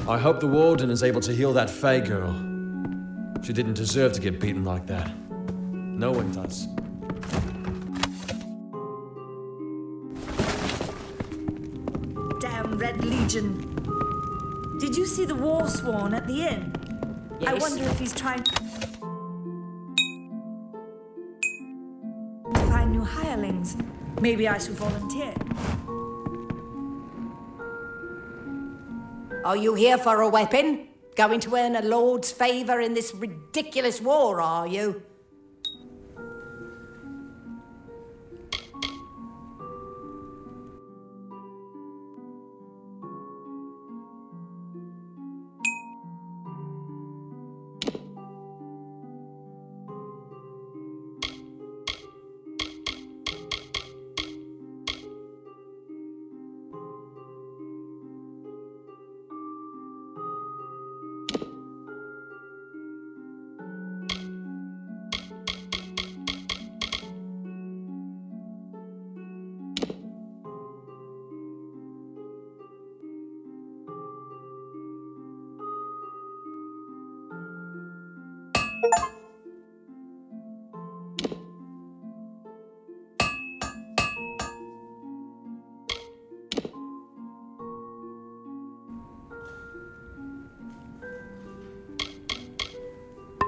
I hope the Warden is able to heal that Fae girl. She didn't deserve to get beaten like that. No one does. Damn Red Legion. Did you see the war sworn at the inn? Yes. I wonder if he's trying to find new hirelings. Maybe I should volunteer. Are you here for a weapon? Going to earn a lord's favour in this ridiculous war, are you?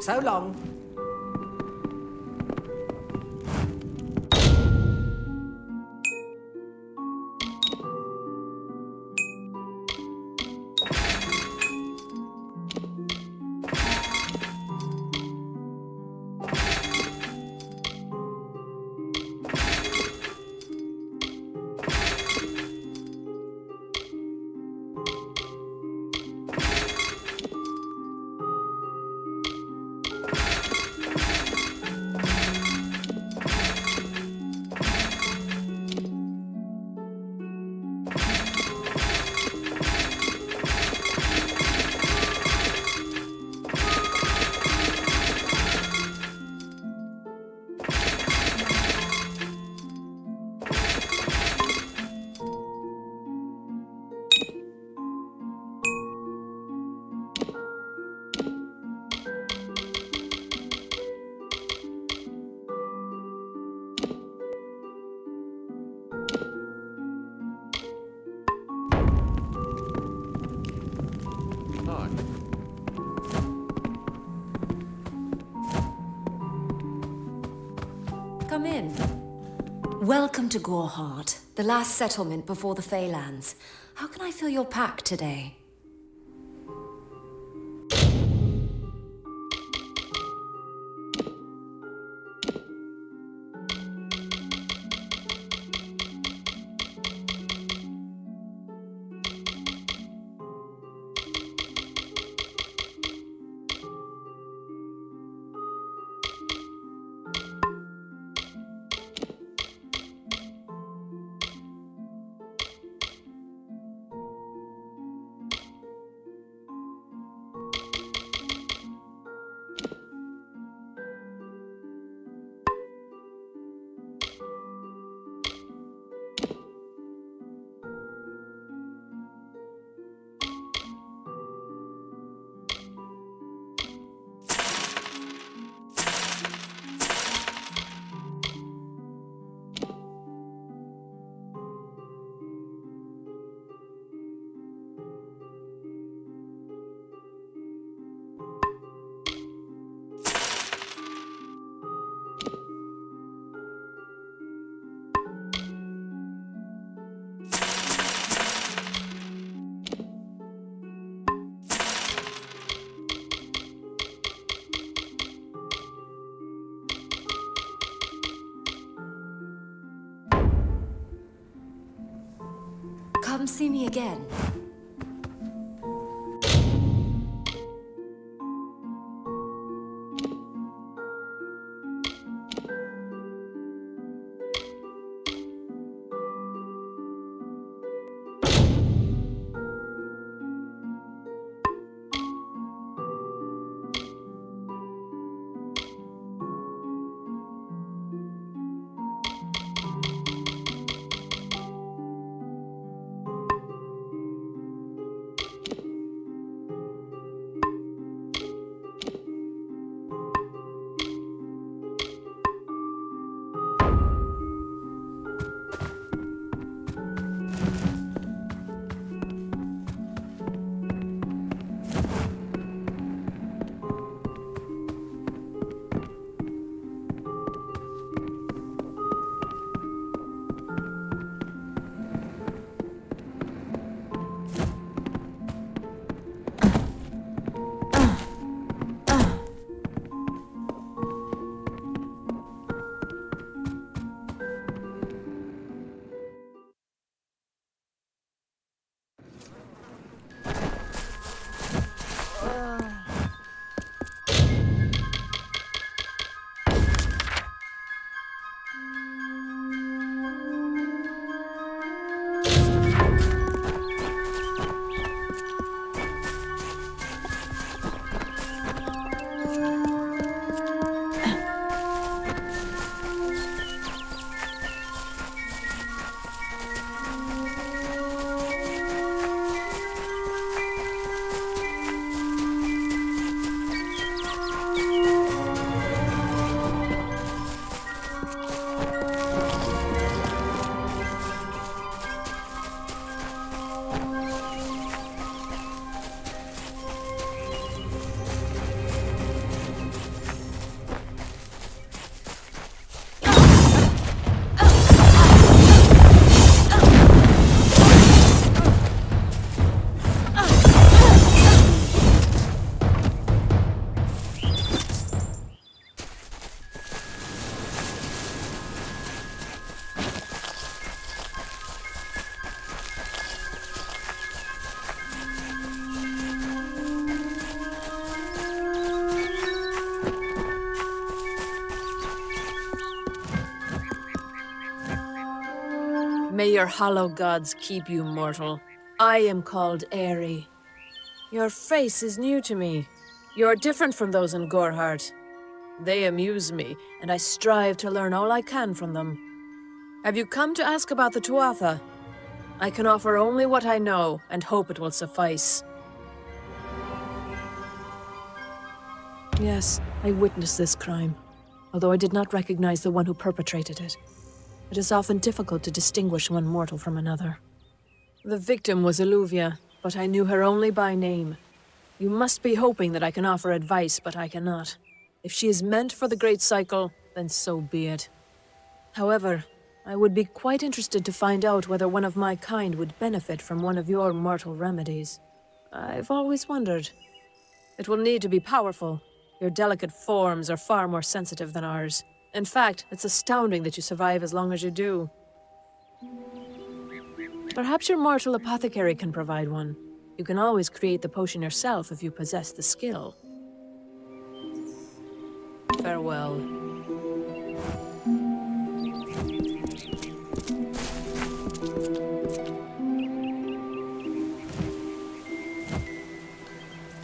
So long. Come in. Welcome to Goreheart, the last settlement before the Feylands. How can I fill your pack today? Come see me again. May your hollow gods keep you mortal. I am called Aerie. Your face is new to me. You're different from those in Goreheart. They amuse me, and I strive to learn all I can from them. Have you come to ask about the Tuatha? I can offer only what I know, and hope it will suffice. Yes, I witnessed this crime, although I did not recognize the one who perpetrated it. It is often difficult to distinguish one mortal from another. The victim was Illuvia, but I knew her only by name. You must be hoping that I can offer advice, but I cannot. If she is meant for the Great Cycle, then so be it. However, I would be quite interested to find out whether one of my kind would benefit from one of your mortal remedies. I've always wondered. It will need to be powerful. Your delicate forms are far more sensitive than ours. In fact, it's astounding that you survive as long as you do. Perhaps your mortal apothecary can provide one. You can always create the potion yourself if you possess the skill. Farewell.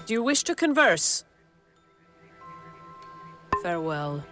Do you wish to converse? Farewell.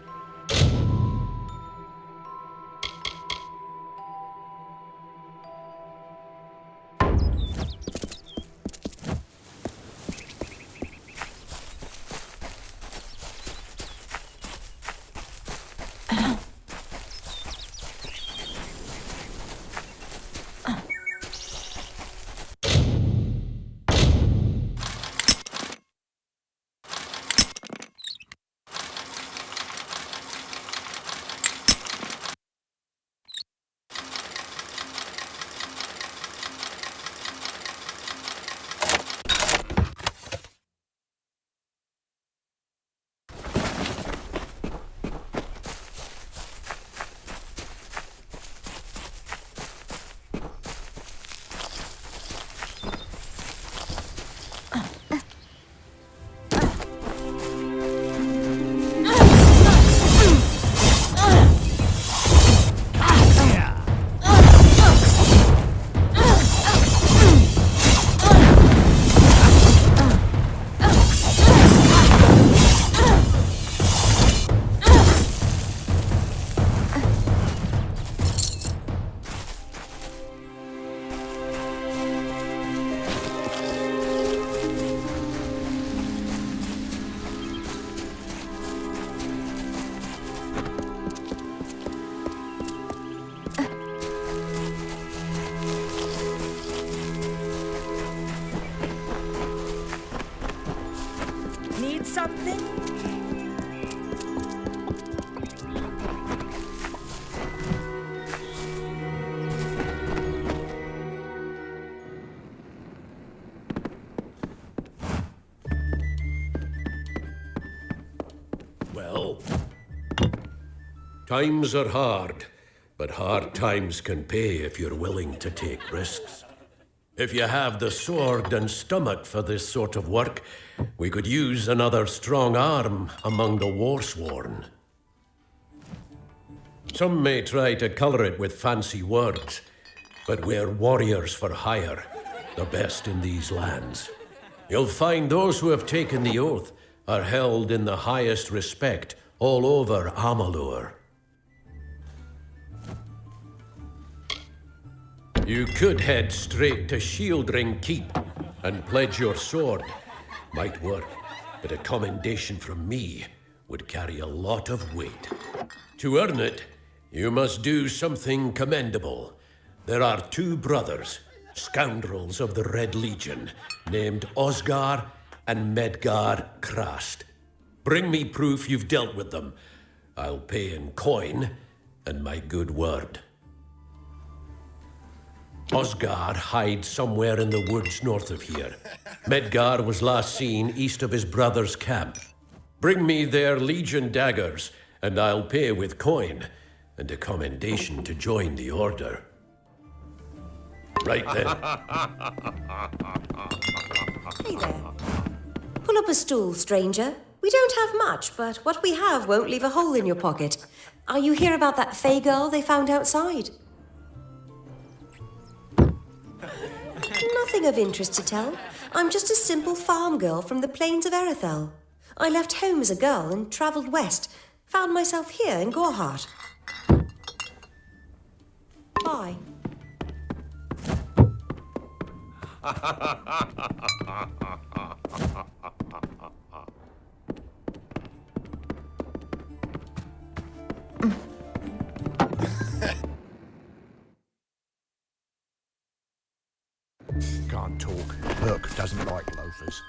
Need something? Well, times are hard, but hard times can pay if you're willing to take risks. If you have the sword and stomach for this sort of work, we could use another strong arm among the warsworn. Some may try to color it with fancy words, but we're warriors for hire, the best in these lands. You'll find those who have taken the oath are held in the highest respect all over Amalure. You could head straight to Shieldring Keep and pledge your sword. Might work, but a commendation from me would carry a lot of weight. To earn it, you must do something commendable. There are two brothers, scoundrels of the Red Legion, named Osgar and Medgar Krast. Bring me proof you've dealt with them. I'll pay in coin and my good word. Osgar hides somewhere in the woods north of here. Medgar was last seen east of his brother's camp. Bring me their Legion daggers, and I'll pay with coin, and a commendation to join the order. Right then. Hey there. Pull up a stool, stranger. We don't have much, but what we have won't leave a hole in your pocket. Are you here about that Fey girl they found outside? Nothing of interest to tell. I'm just a simple farm girl from the plains of Erethel. I left home as a girl and travelled west. Found myself here in Gorhart. Bye. Can't talk. Burke doesn't like loafers.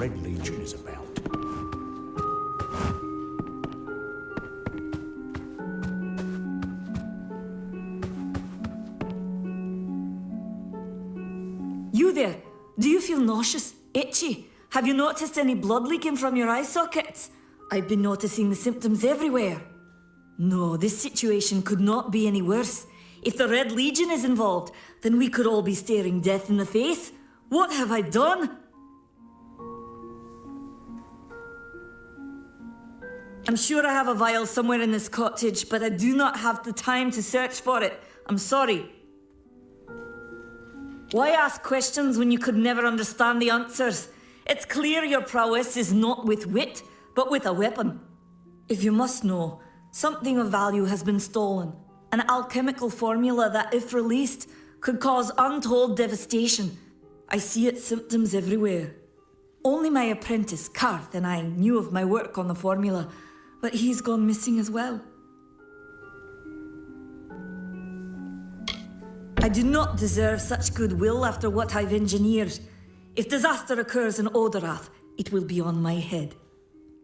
Red Legion is about. You there? Do you feel nauseous? Itchy? Have you noticed any blood leaking from your eye sockets? I've been noticing the symptoms everywhere. No, this situation could not be any worse. If the Red Legion is involved, then we could all be staring death in the face. What have I done? I'm sure I have a vial somewhere in this cottage, but I do not have the time to search for it. I'm sorry. Why ask questions when you could never understand the answers? It's clear your prowess is not with wit, but with a weapon. If you must know, something of value has been stolen. An alchemical formula that, if released, could cause untold devastation. I see its symptoms everywhere. Only my apprentice, Karth, and I knew of my work on the formula, but he's gone missing as well. I do not deserve such goodwill after what I've engineered. If disaster occurs in Odorath, it will be on my head.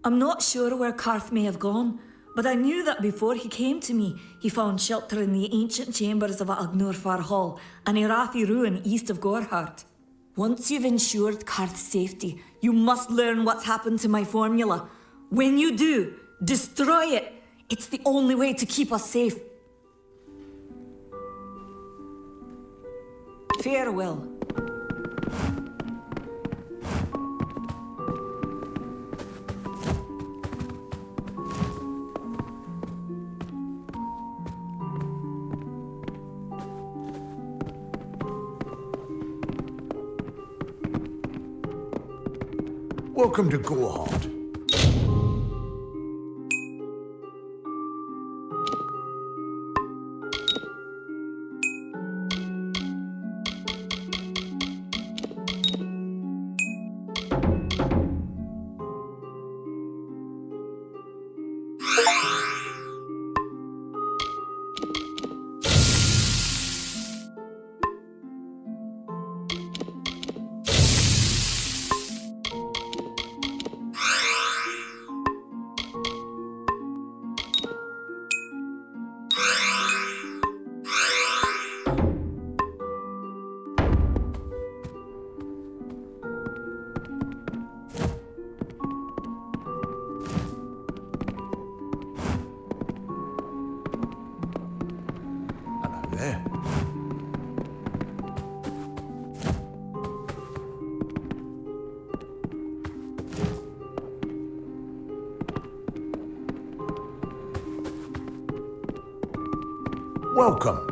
I'm not sure where Karth may have gone, but I knew that before he came to me, he found shelter in the ancient chambers of Agnurfar Hall, an Irathi ruin east of Gorhart. Once you've ensured Karth's safety, you must learn what's happened to my formula. When you do, destroy it. It's the only way to keep us safe. Farewell. Welcome to Gorhart. There. Welcome.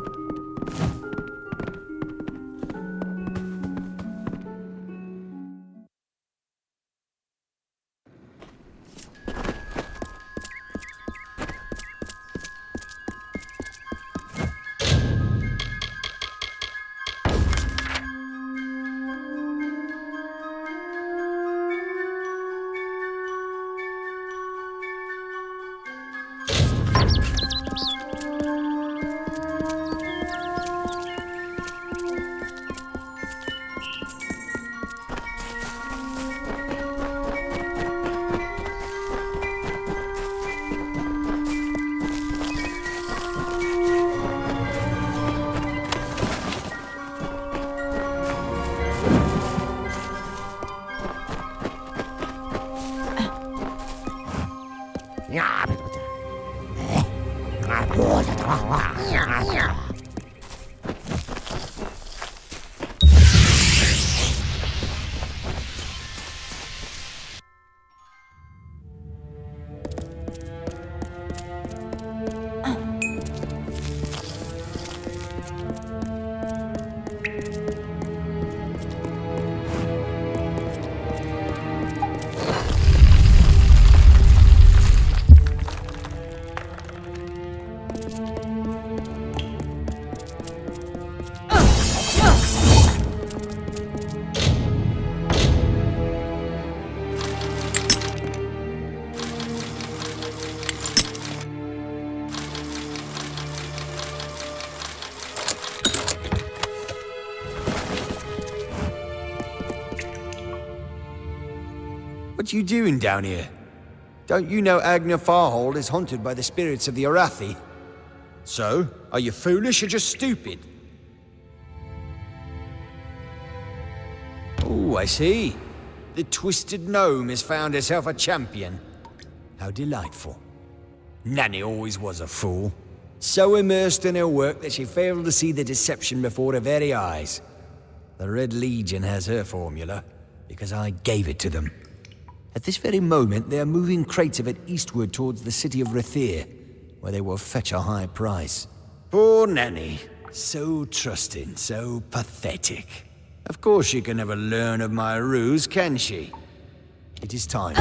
What you doing down here? Don't you know Agna Farhold is haunted by the spirits of the Arathi? So, are you foolish or just stupid? Oh, I see. The Twisted Gnome has found herself a champion. How delightful. Nanny always was a fool. So immersed in her work that she failed to see the deception before her very eyes. The Red Legion has her formula, because I gave it to them. At this very moment, they are moving crates of it eastward towards the city of Rathir, where they will fetch a high price. Poor Nanny. So trusting, so pathetic. Of course she can never learn of my ruse, can she? It is time.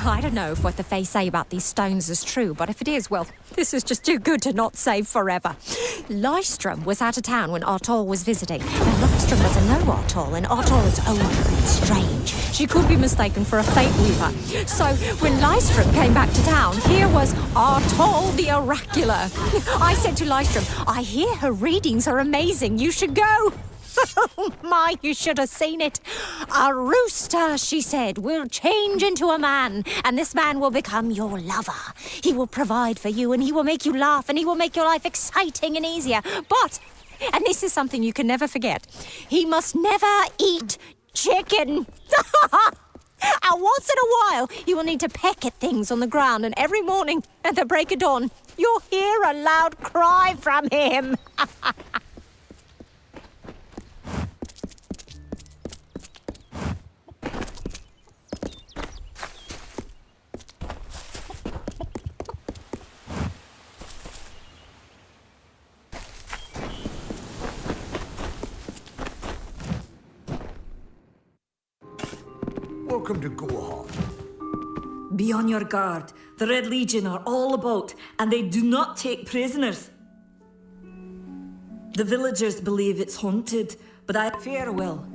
I don't know if what the Fae say about these stones is true, but if it is, well, this is just too good to not save forever. Lystrom was out of town when Artol was visiting. Now, Lystrom doesn't know Artol, and Artol is older and strange. She could be mistaken for a Fate Weaver. So, when Lystrom came back to town, here was Artol the Oracular. I said to Lystrom, I hear her readings are amazing. You should go. Oh my, you should have seen it. A rooster, she said, will change into a man, and this man will become your lover. He will provide for you, and he will make you laugh, and he will make your life exciting and easier. But, and this is something you can never forget, he must never eat chicken. And once in a while, you will need to peck at things on the ground, and every morning at the break of dawn, you'll hear a loud cry from him. Welcome to Gohar. Be on your guard. The Red Legion are all about, and they do not take prisoners. The villagers believe it's haunted, but I fear well.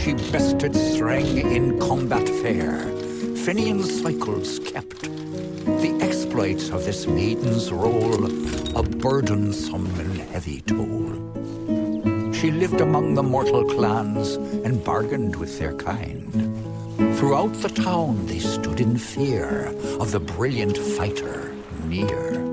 She bested Threng in combat fair. Finian cycles kept. The exploits of this maiden's roll a burdensome and heavy toll. She lived among the mortal clans and bargained with their kind. Throughout the town they stood in fear of the brilliant fighter near.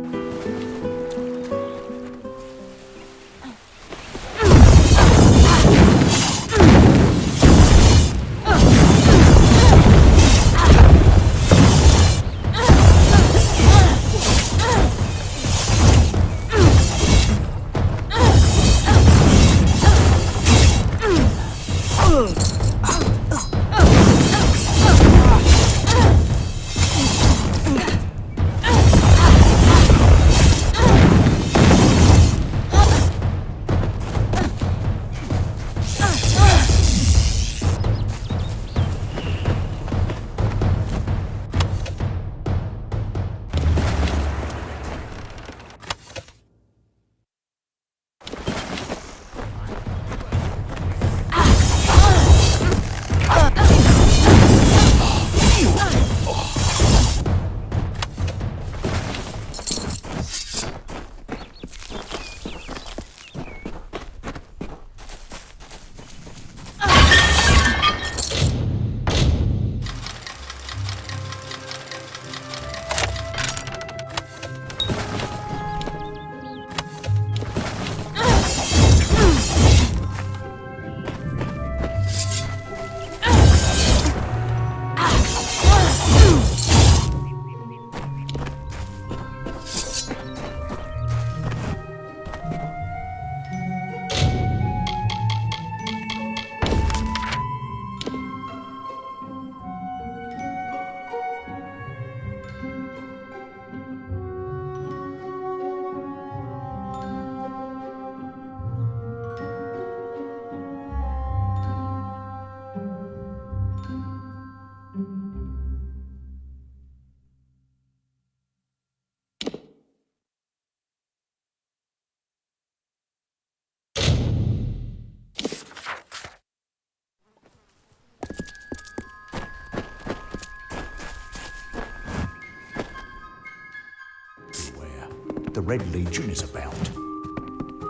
The Red Legion is about.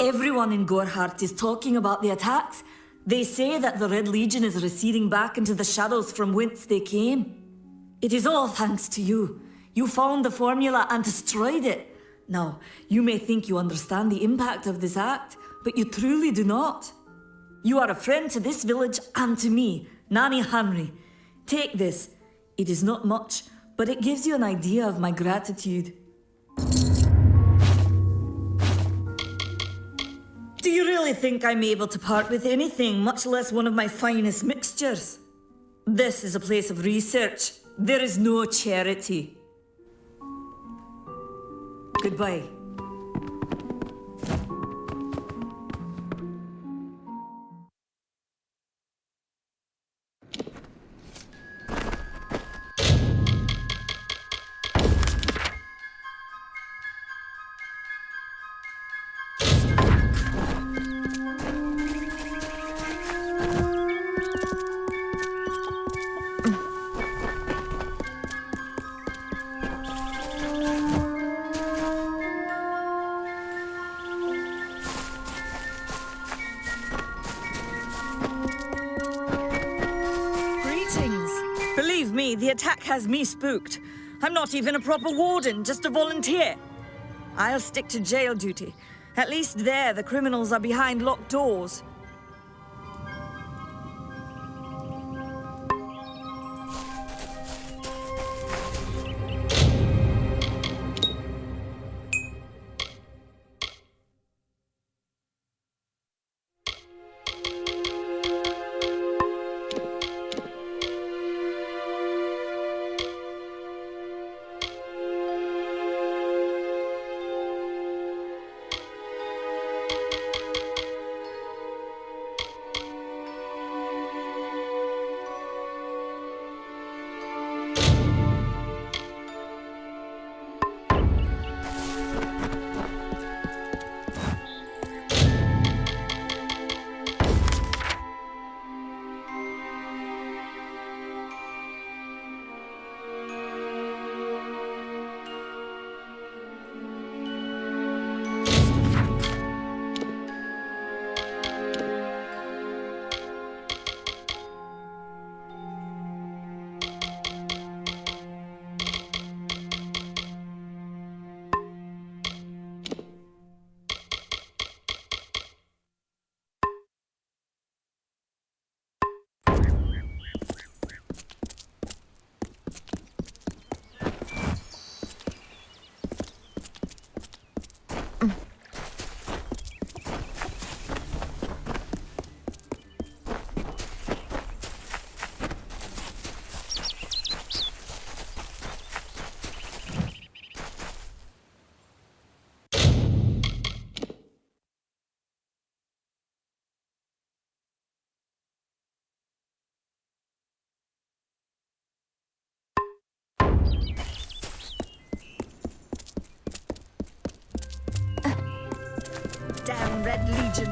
Everyone in Gorhart is talking about the attacks. They say that the Red Legion is receding back into the shadows from whence they came. It is all thanks to you. You found the formula and destroyed it. Now, you may think you understand the impact of this act, but you truly do not. You are a friend to this village and to me, Nanny Henry. Take this. It is not much, but it gives you an idea of my gratitude. Do you really think I'm able to part with anything, much less one of my finest mixtures? This is a place of research. There is no charity. Goodbye. Believe me, the attack has me spooked. I'm not even a proper warden, just a volunteer. I'll stick to jail duty. At least there, the criminals are behind locked doors. Red Legion.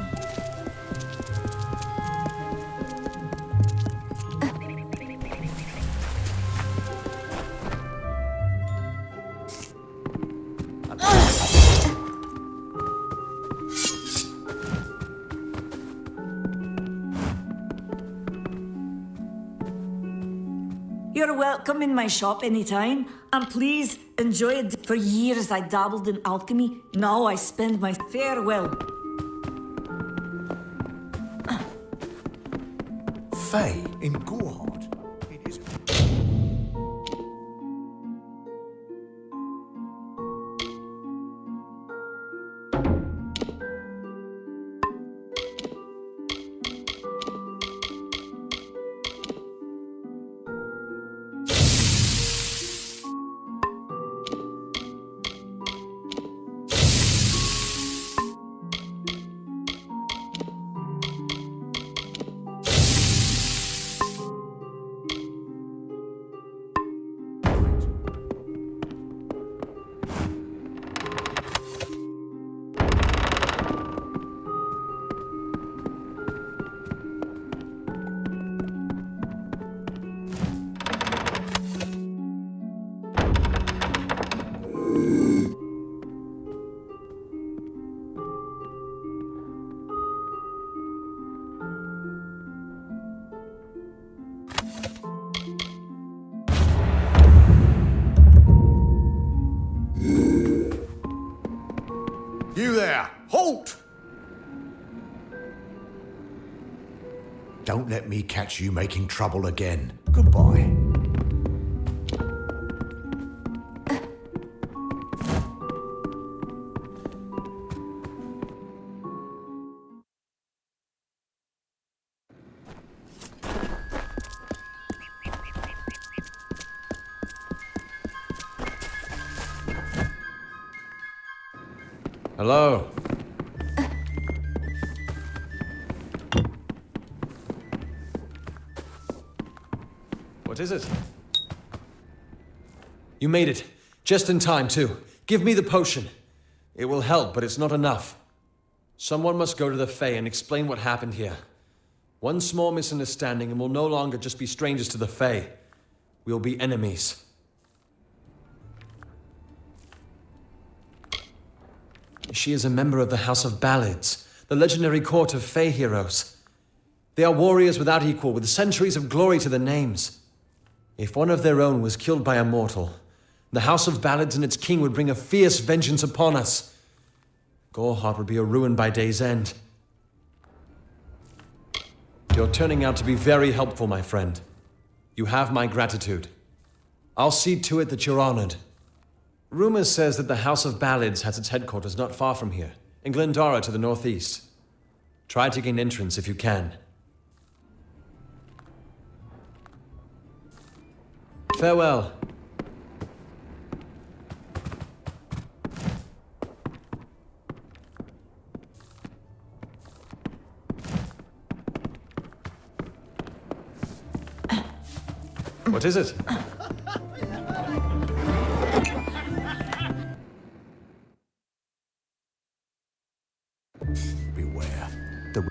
You're welcome in my shop anytime, and please enjoy it. For years I dabbled in alchemy, now I spend my farewell. Faye in Gorhard. It is. You there! Halt! Don't let me catch you making trouble again. Goodbye. Hello. What is it? You made it. Just in time, too. Give me the potion. It will help, but it's not enough. Someone must go to the Fae and explain what happened here. One small misunderstanding and we'll no longer just be strangers to the Fae. We'll be enemies. She is a member of the House of Ballads, the legendary court of Fae heroes. They are warriors without equal, with centuries of glory to their names. If one of their own was killed by a mortal, the House of Ballads and its king would bring a fierce vengeance upon us. Gorhard would be a ruin by day's end. You're turning out to be very helpful, my friend. You have my gratitude. I'll see to it that you're honored. Rumor says that the House of Ballads has its headquarters not far from here, in Glendara to the northeast. Try to gain entrance if you can. Farewell. What is it? Beware. The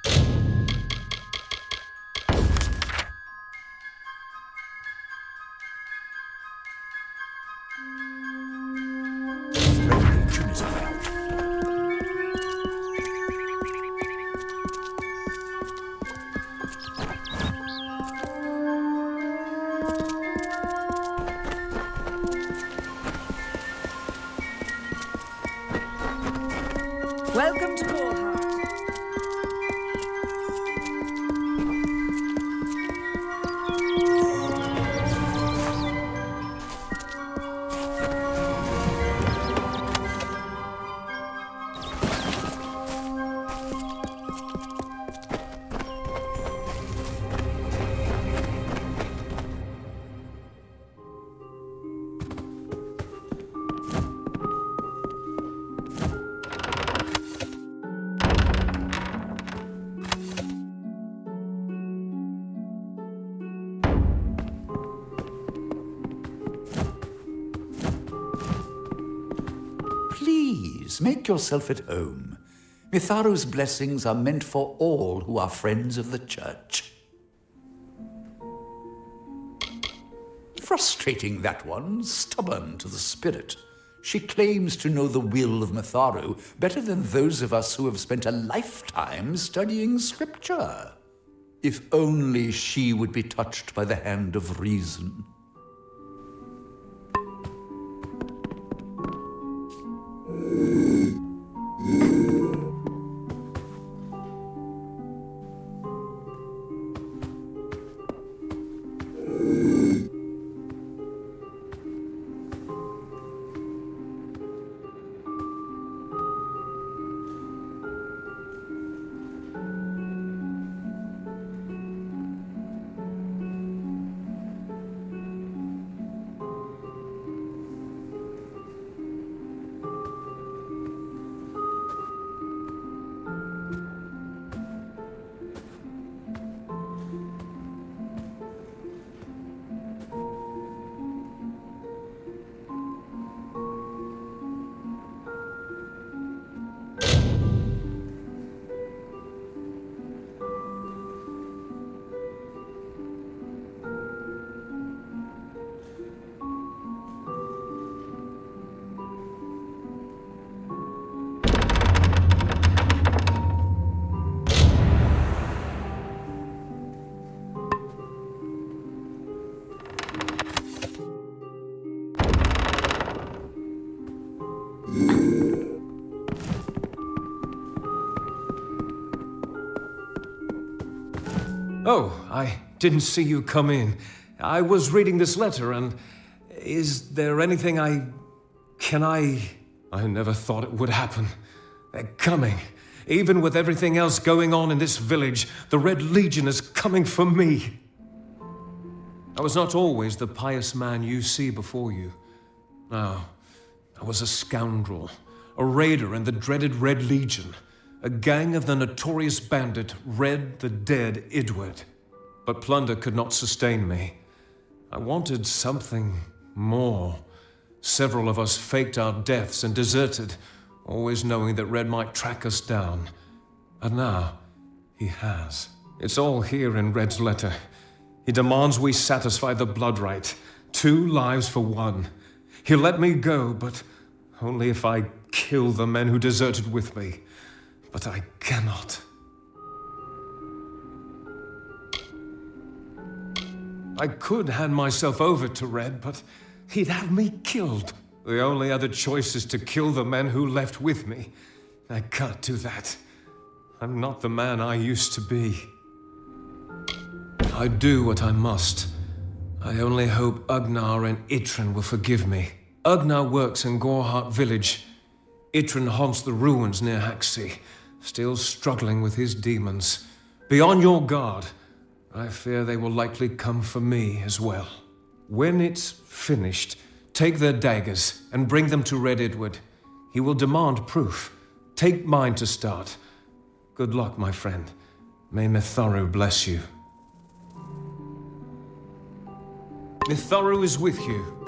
Legion is about. Welcome to Gorhard. Please, make yourself at home. Mitharu's blessings are meant for all who are friends of the church. Frustrating, that one, stubborn to the spirit. She claims to know the will of Mitharu better than those of us who have spent a lifetime studying scripture. If only she would be touched by the hand of reason. Oh, I didn't see you come in. I was reading this letter, and is there anything I never thought it would happen. They're coming. Even with everything else going on in this village, the Red Legion is coming for me. I was not always the pious man you see before you. No, I was a scoundrel, a raider in the dreaded Red Legion, a gang of the notorious bandit Red the Dead Edward. But plunder could not sustain me. I wanted something more. Several of us faked our deaths and deserted, always knowing that Red might track us down. And now, he has. It's all here in Red's letter. He demands we satisfy the blood rite. 2 lives for 1. He'll let me go, but only if I kill the men who deserted with me. But I cannot. I could hand myself over to Red, but he'd have me killed. The only other choice is to kill the men who left with me. I can't do that. I'm not the man I used to be. I do what I must. I only hope Ugnar and Itrin will forgive me. Ugnar works in Gorhart village. Itrin haunts the ruins near Haxi, still struggling with his demons. Be on your guard. I fear they will likely come for me as well. When it's finished, take their daggers and bring them to Red Edward. He will demand proof. Take mine to start. Good luck, my friend. May Mitharu bless you. Mitharu is with you.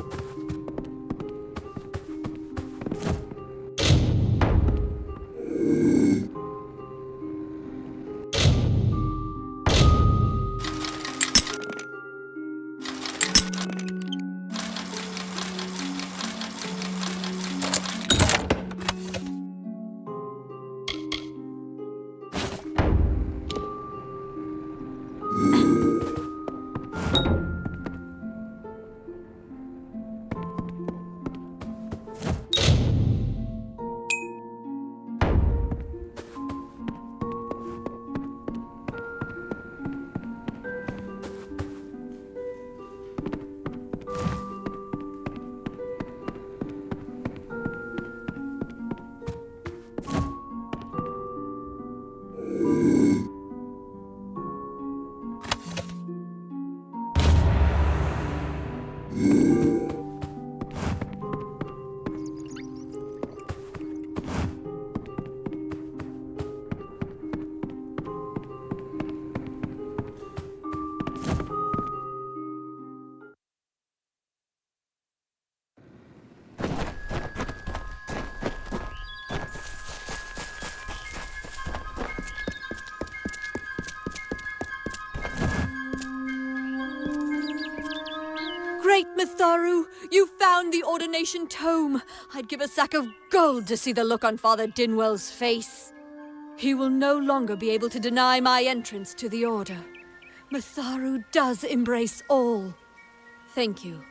great Mitharu! You found the ordination tome! I'd give a sack of gold to see the look on Father Dinwell's face. He will no longer be able to deny my entrance to the Order. Mitharu does embrace all. Thank you.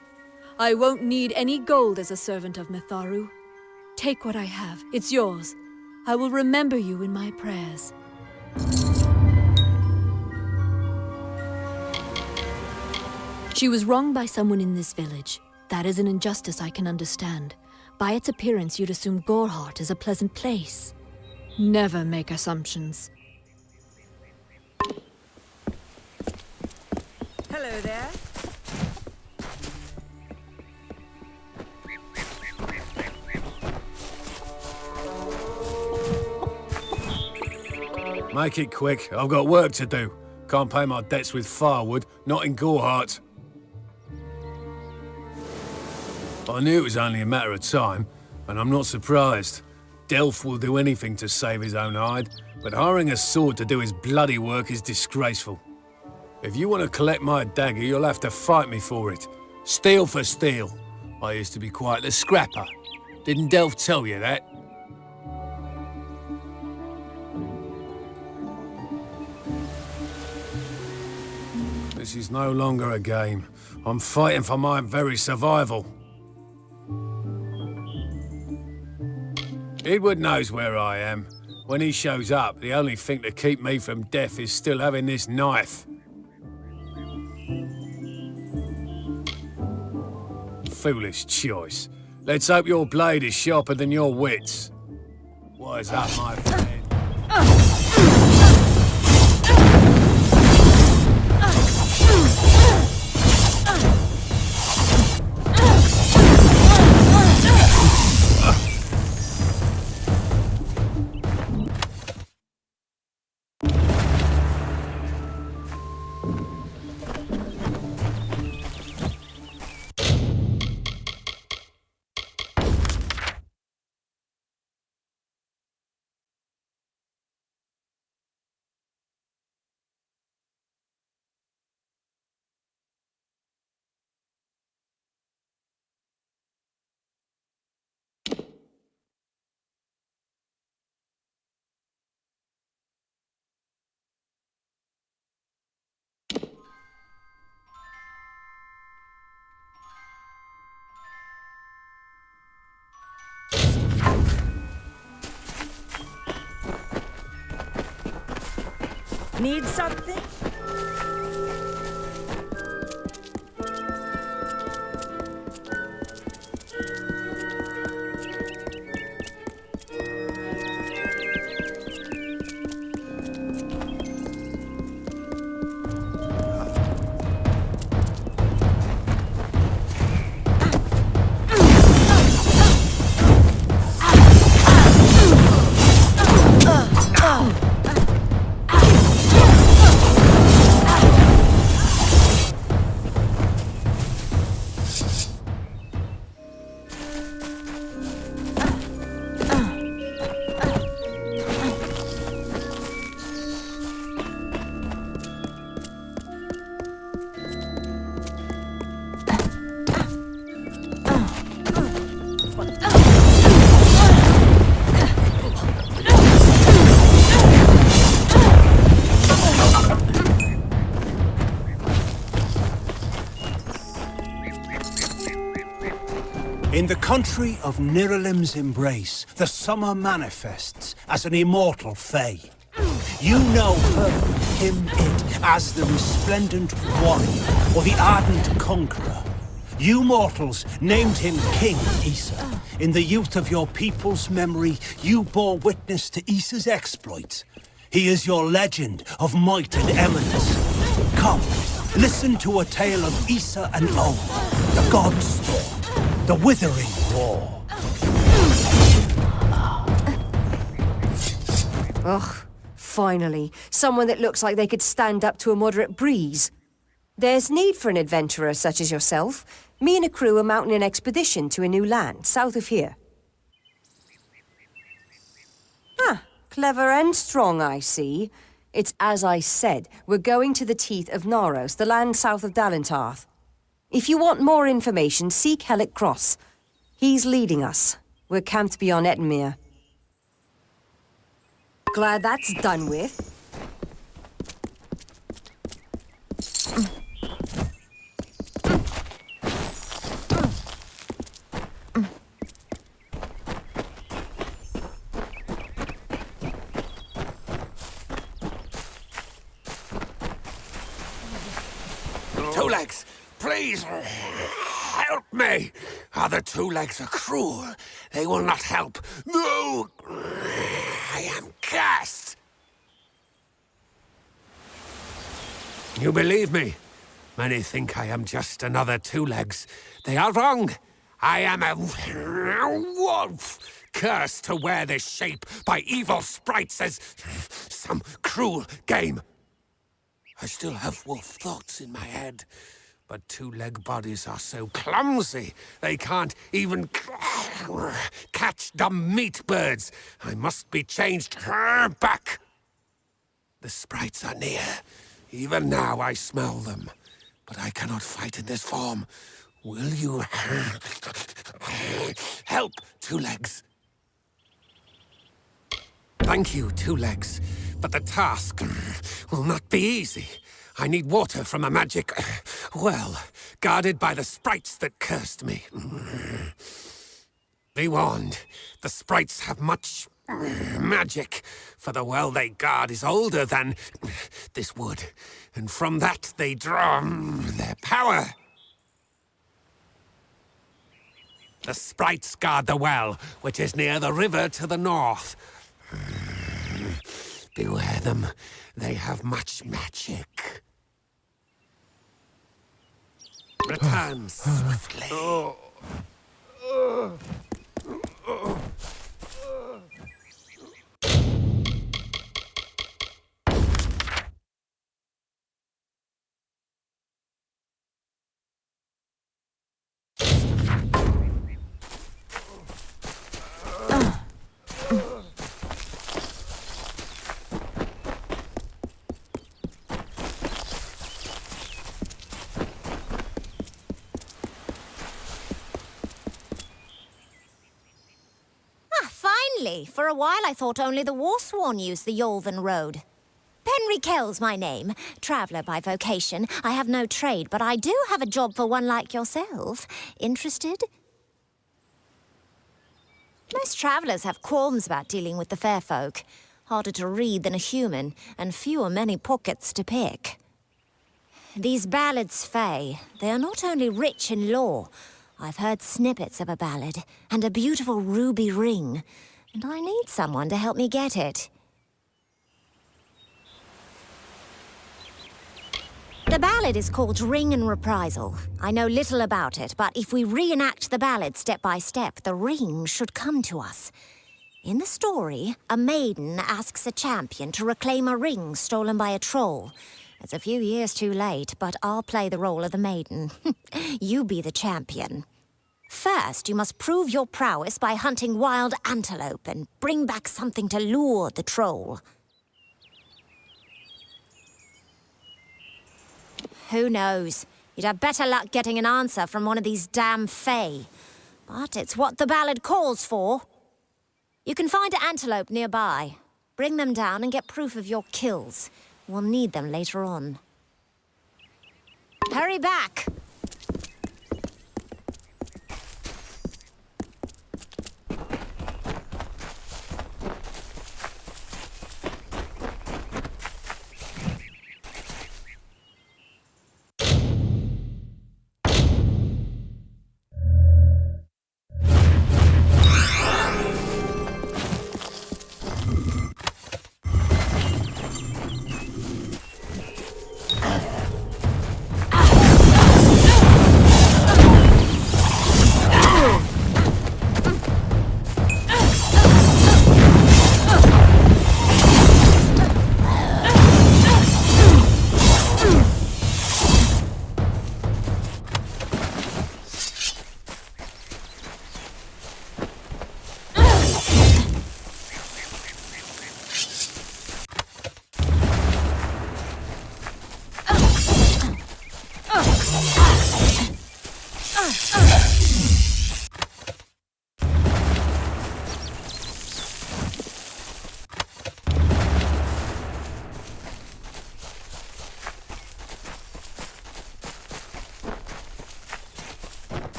I won't need any gold as a servant of Mitharu. Take what I have. It's yours. I will remember you in my prayers. She was wronged by someone in this village. That is an injustice I can understand. By its appearance, you'd assume Goreheart is a pleasant place. Never make assumptions. Hello there. Make it quick. I've got work to do. Can't pay my debts with firewood, not in Goreheart. I knew it was only a matter of time, and I'm not surprised. Delph will do anything to save his own hide, but hiring a sword to do his bloody work is disgraceful. If you want to collect my dagger, you'll have to fight me for it. Steel for steel. I used to be quite the scrapper. Didn't Delph tell you that? This is no longer a game. I'm fighting for my very survival. Edward knows where I am. When he shows up, the only thing to keep me from death is still having this knife. Foolish choice. Let's hope your blade is sharper than your wits. Wise up, my friend. Need something? In the country of Niralim's embrace, the summer manifests as an immortal fae. You know her, him, it, as the resplendent warrior, or the ardent conqueror. You mortals named him King Issa. In the youth of your people's memory, you bore witness to Issa's exploits. He is your legend of might and eminence. Come, listen to a tale of Issa and O, the God's Storm. The Withering War. Ugh, finally. Someone that looks like they could stand up to a moderate breeze. There's need for an adventurer such as yourself. Me and a crew are mounting an expedition to a new land, south of here. Ah, clever and strong, I see. It's as I said, we're going to the teeth of Naros, the land south of Dalentarth. If you want more information, seek Hellick Cross. He's leading us. We're camped beyond Ettenmere. Glad that's done with. Two Legs, please help me. Other Two Legs are cruel. They will not help. No, I am cursed. You believe me? Many think I am just another Two Legs. They are wrong. I am a wolf, cursed to wear this shape by evil sprites as some cruel game. I still have wolf thoughts in my head, but two-leg bodies are so clumsy, they can't even catch dumb meat birds. I must be changed back. The sprites are near. Even now I smell them, but I cannot fight in this form. Will you help, Two Legs? Thank you, Two Legs, but the task will not be easy. I need water from a magic well, guarded by the sprites that cursed me. Be warned, the sprites have much magic, for the well they guard is older than this wood, and from that they draw their power. The sprites guard the well, which is near the river to the north. Beware them. They have much magic. Return swiftly. For a while I thought only the Warsworn used the Yolven Road. Penry Kell's my name, traveller by vocation. I have no trade, but I do have a job for one like yourself. Interested? Most travellers have qualms about dealing with the fair folk. Harder to read than a human, and fewer many pockets to pick. These ballads, Fae, they are not only rich in lore. I've heard snippets of a ballad, and a beautiful ruby ring. And I need someone to help me get it. The ballad is called Ring and Reprisal. I know little about it, but if we reenact the ballad step by step, the ring should come to us. In the story, a maiden asks a champion to reclaim a ring stolen by a troll. It's a few years too late, but I'll play the role of the maiden. You be the champion. First, you must prove your prowess by hunting wild antelope and bring back something to lure the troll. Who knows? You'd have better luck getting an answer from one of these damn Fae. But it's what the ballad calls for. You can find antelope nearby. Bring them down and get proof of your kills. We'll need them later on. Hurry back!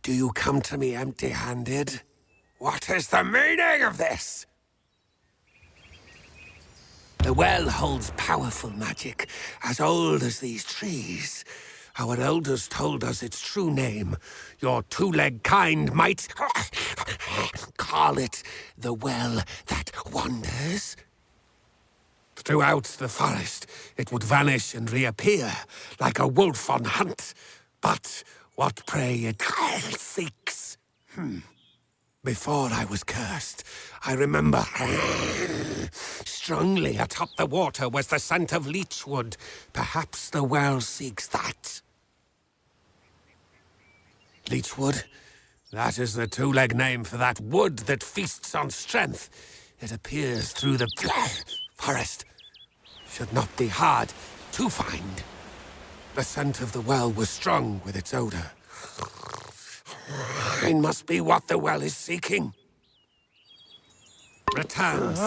do you come to me empty-handed? What is the meaning of this? The well holds powerful magic, as old as these trees. Our elders told us its true name. Your two-legged kind might call it the well that wanders. Throughout the forest, it would vanish and reappear, like a wolf on hunt. But what prey it seeks. Before I was cursed, I remember strongly atop the water was the scent of leechwood. Perhaps the well seeks that. Leechwood? That is the two-leg name for that wood that feasts on strength. It appears through the forest. Should not be hard to find. The scent of the well was strong with its odor. Mine must be what the well is seeking. Returns.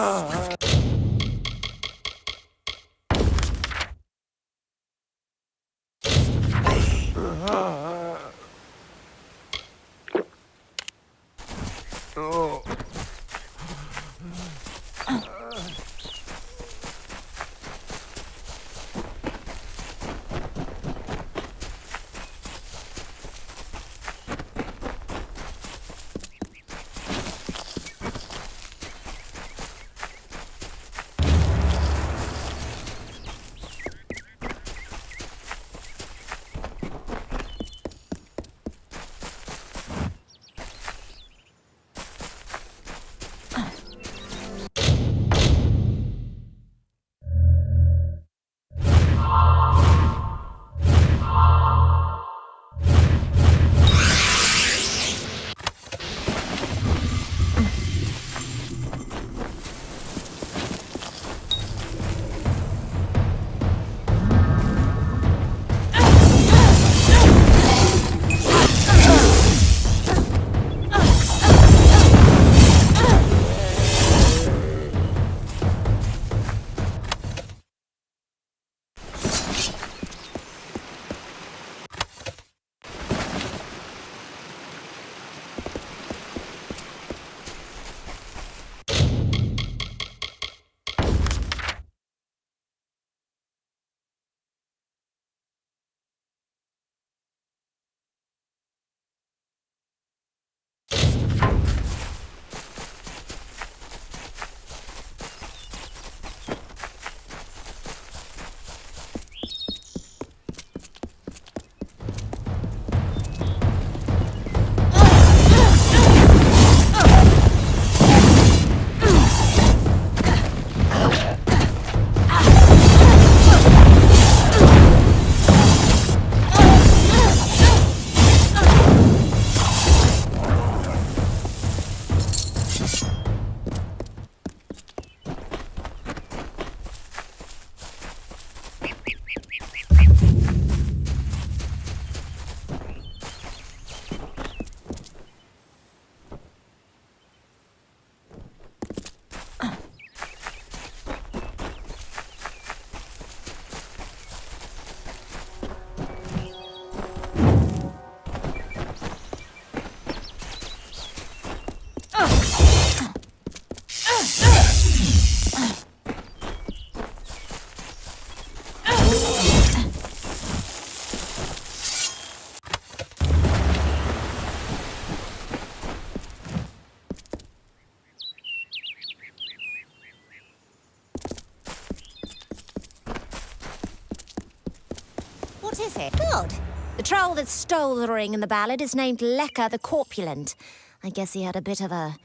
What is it? Good. The troll that stole the ring in the ballad is named Lecker the Corpulent. I guess he had a bit of a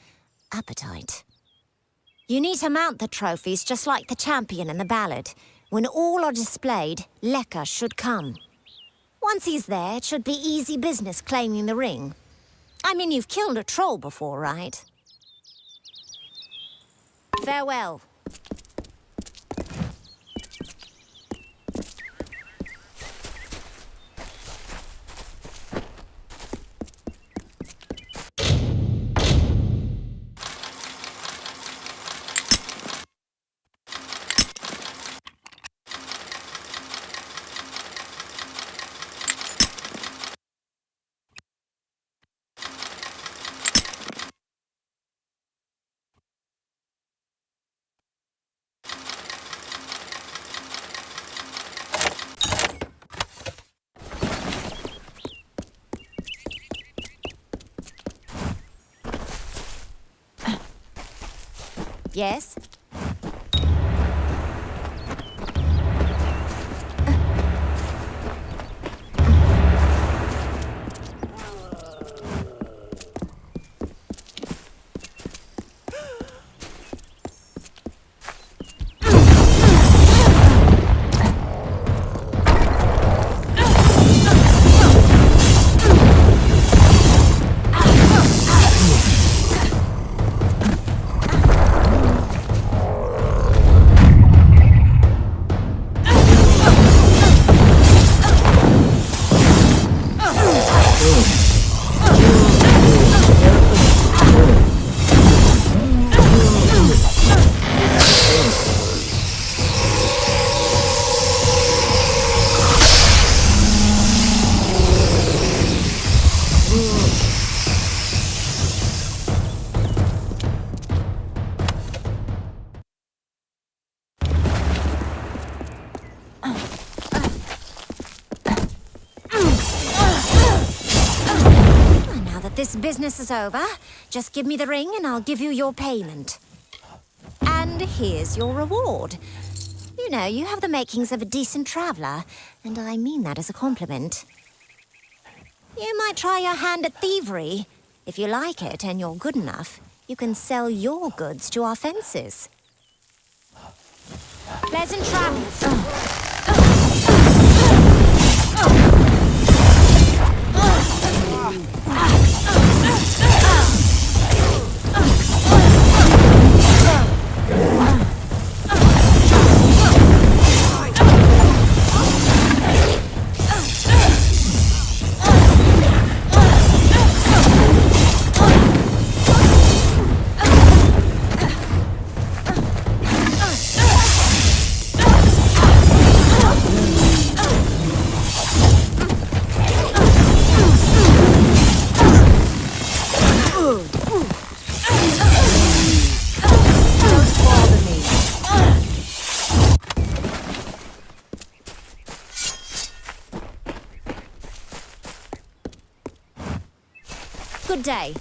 appetite. You need to mount the trophies just like the champion in the ballad. When all are displayed, Lecker should come. Once he's there, it should be easy business claiming the ring. I mean, you've killed a troll before, right? Farewell. Yes? Now that this business is over, just give me the ring and I'll give you your payment. And here's your reward. You know, you have the makings of a decent traveller, and I mean that as a compliment. You might try your hand at thievery. If you like it and you're good enough, you can sell your goods to our fences. Pleasant travels. Good day.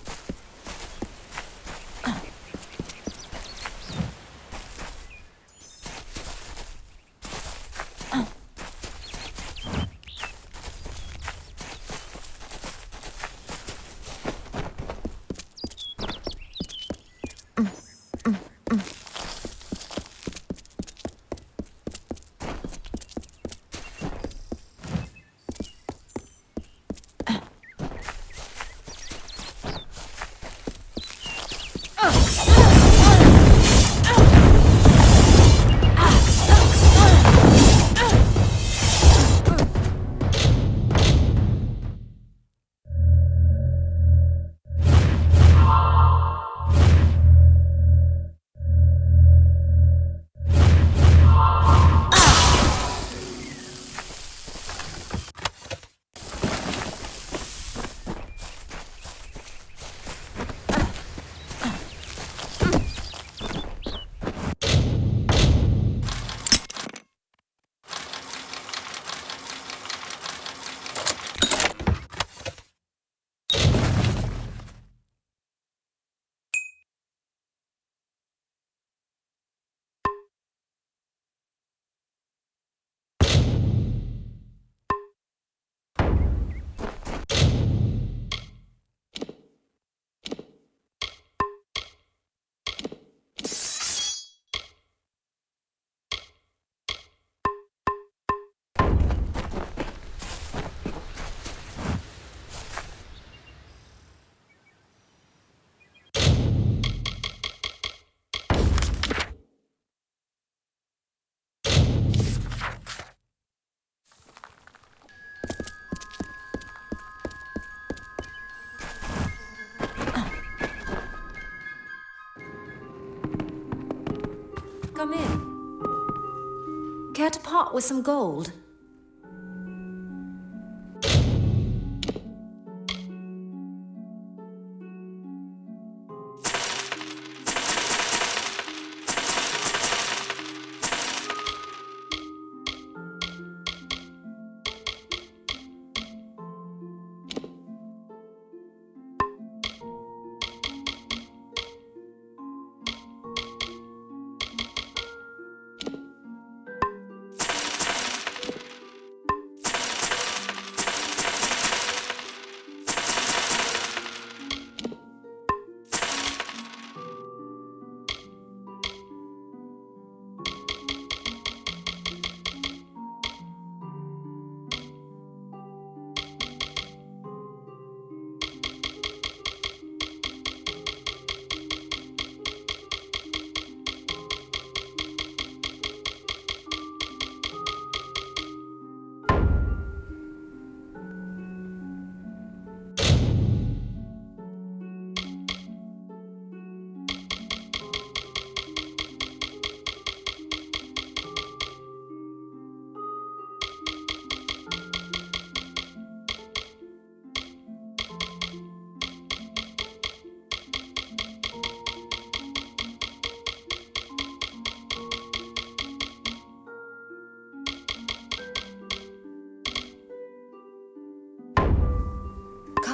Come in. Care to part with some gold?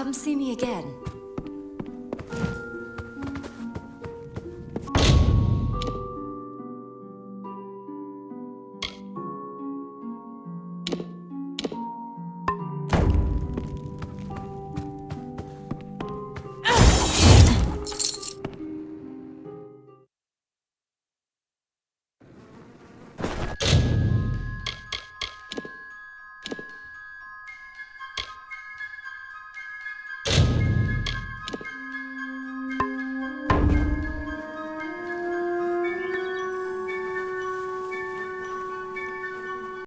Come see me again.